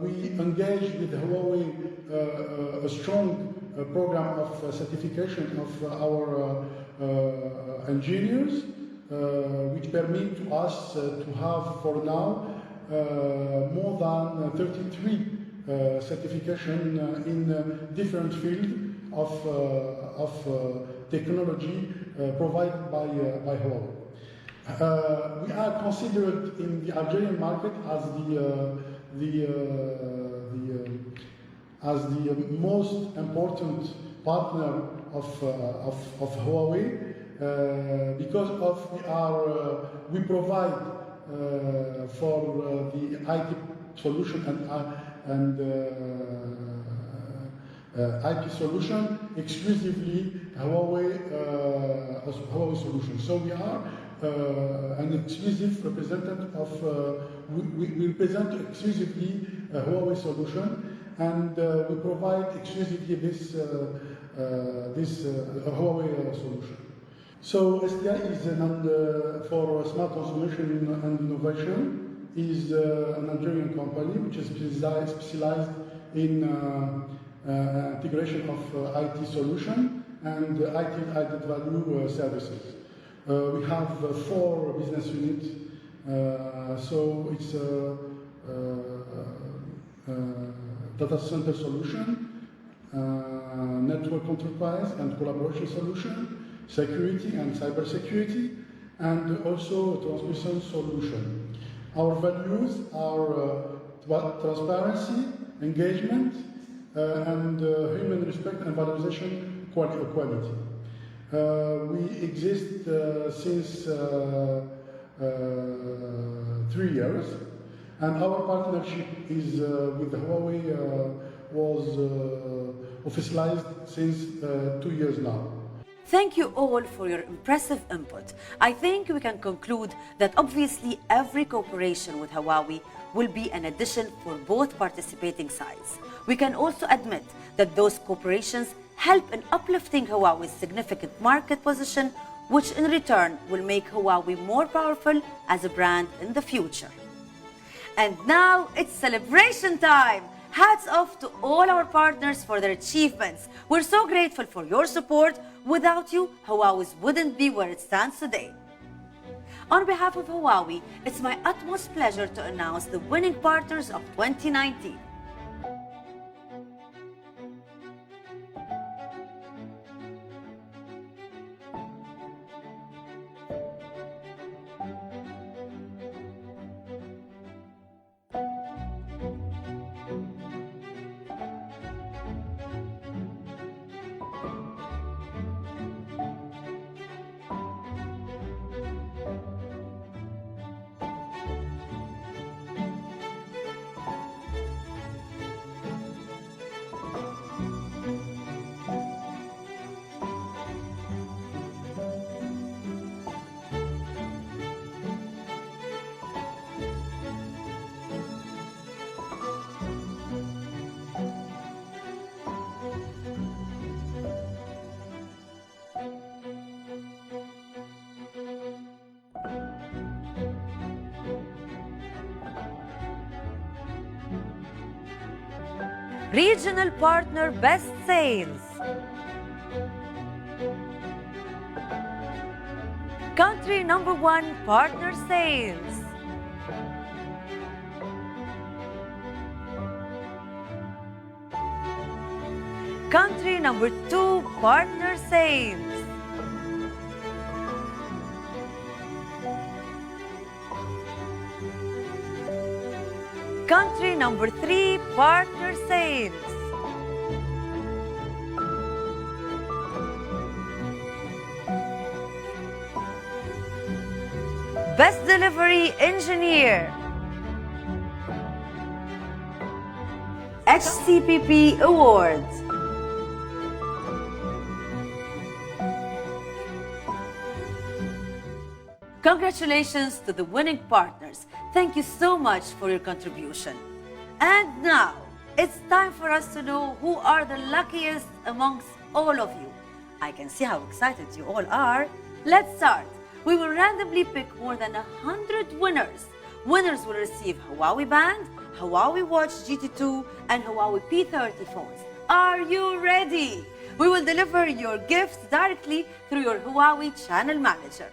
We engaged with Huawei a strong program of certification of our engineers, which permit to us to have for now more than 33 certification in different fields of technology provided by Huawei. We are considered in the Algerian market as the most important partner of Huawei because we provide for the IT solution and IP solution exclusively Huawei solution. So we are an exclusive representative of, we represent exclusively Huawei solution, and we provide exclusively this this Huawei solution. So STI is for smart transformation and innovation is an Algerian company which is specialized in integration of IT solution and IT added value services. We have 4 business units, so it's data center solution, network enterprise and collaboration solution, security and cybersecurity, and also transmission solution. Our values are transparency, engagement, and human respect and valorization quality. We exist since 3 years, and our partnership is with Huawei was officialized since 2 years now. Thank you all for your impressive input. I think we can conclude that obviously every cooperation with Huawei will be an addition for both participating sides. We can also admit that those cooperations help in uplifting Huawei's significant market position, which in return will make Huawei more powerful as a brand in the future. And now it's celebration time! Hats off to all our partners for their achievements. We're so grateful for your support. Without you, Huawei wouldn't be where it stands today. On behalf of Huawei, it's my utmost pleasure to announce the winning partners of 2019. Regional Partner Best Sales. Country number 1 Partner Sales. Country number 2 Partner Sales. Country number 3 Partner Sales. Best Delivery Engineer. HCPP Award. Congratulations to the winning partners. Thank you so much for your contribution. And now, it's time for us to know who are the luckiest amongst all of you. I can see how excited you all are. Let's start. We will randomly pick more than 100 winners. Winners will receive Huawei Band, Huawei Watch GT2, and Huawei P30 phones. Are you ready? We will deliver your gifts directly through your Huawei channel manager.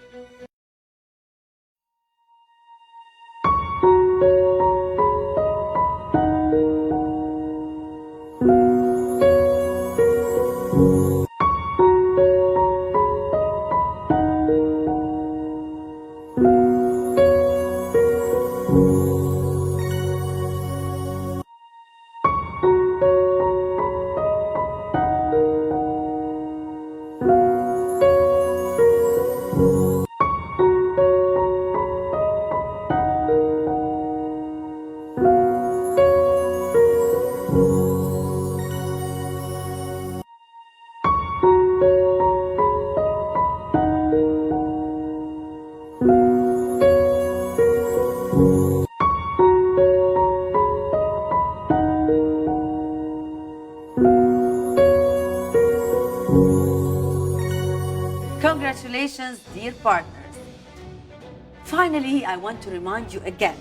Congratulations, dear partners. Finally, I want to remind you again,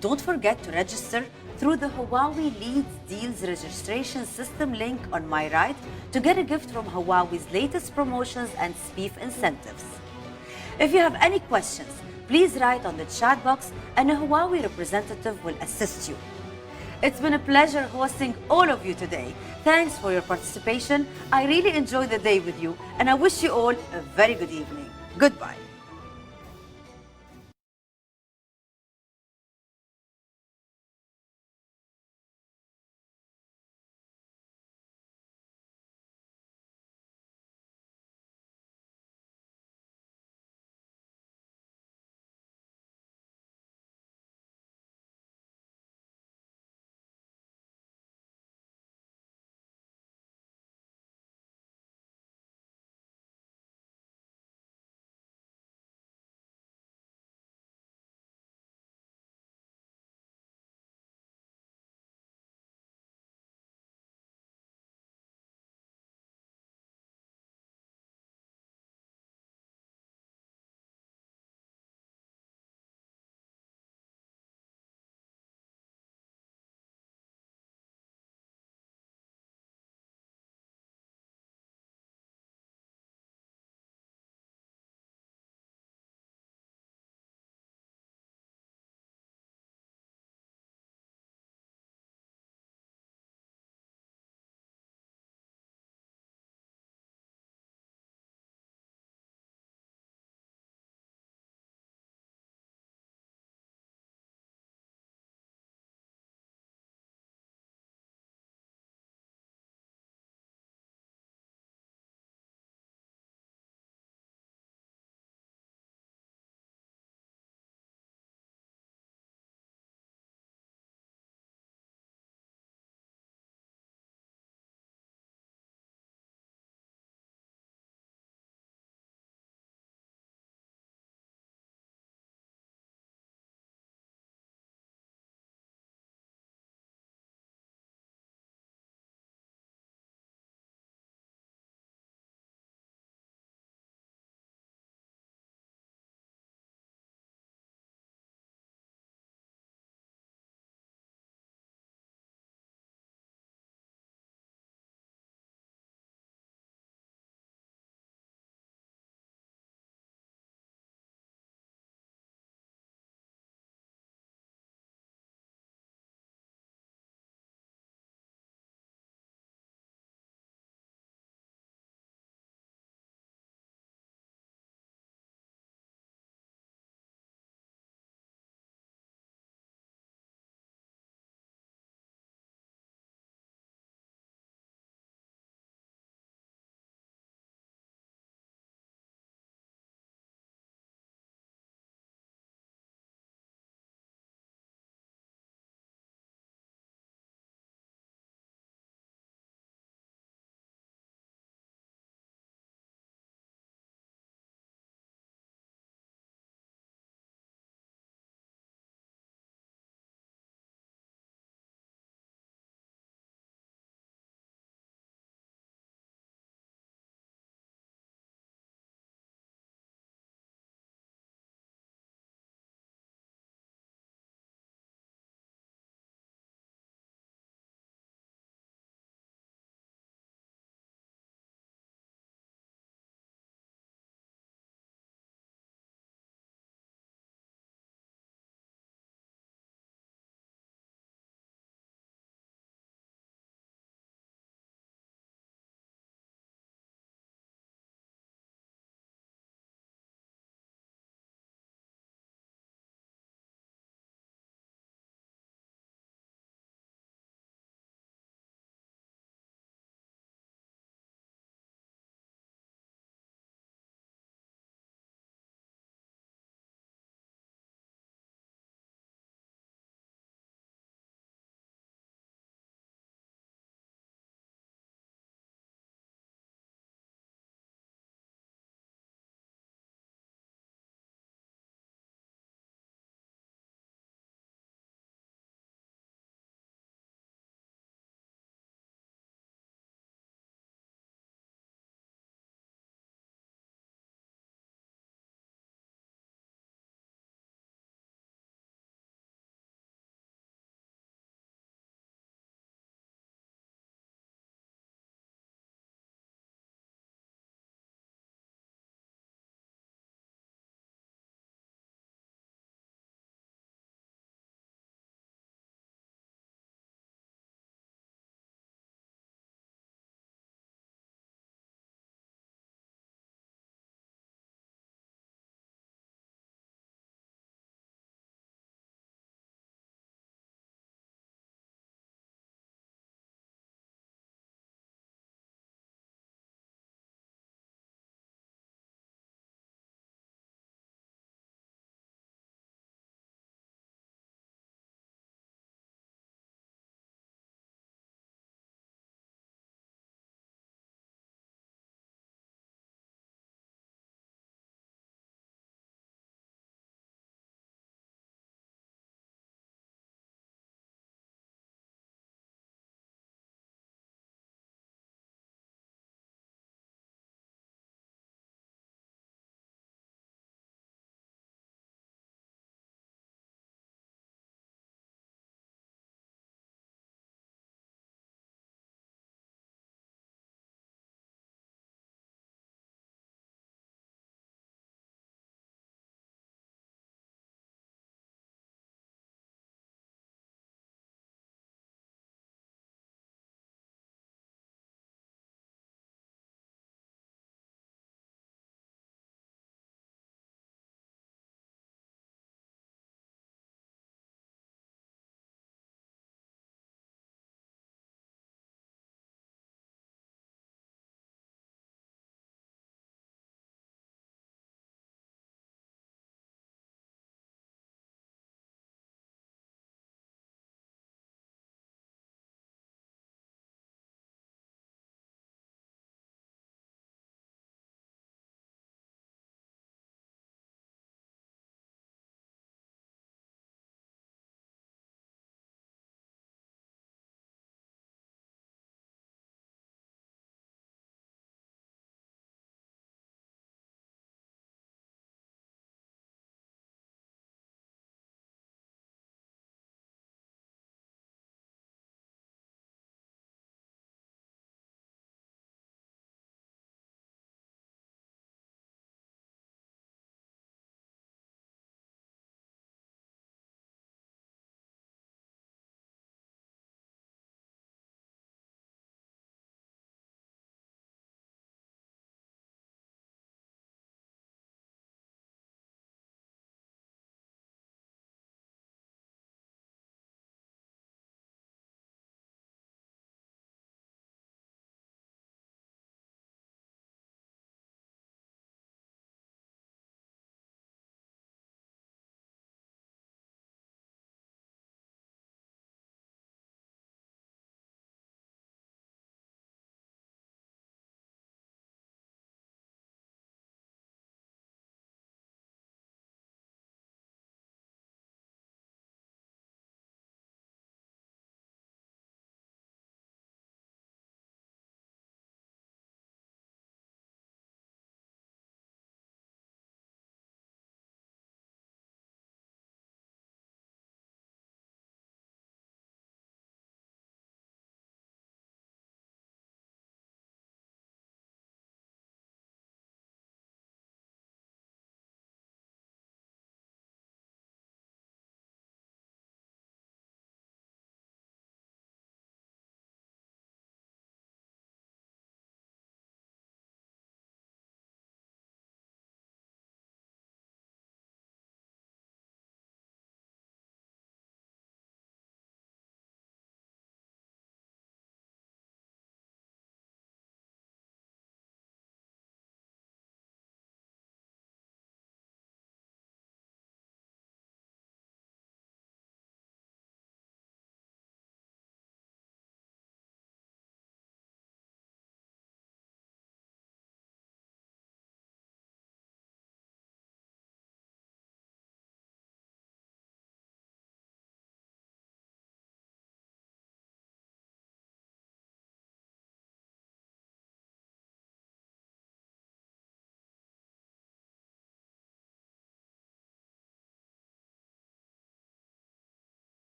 don't forget to register through the Huawei Leads Deals registration system link on my right to get a gift from Huawei's latest promotions and SPIF incentives. If you have any questions, please write on the chat box and a Huawei representative will assist you. It's been a pleasure hosting all of you today. Thanks for your participation. I really enjoyed the day with you and I wish you all a very good evening. Goodbye.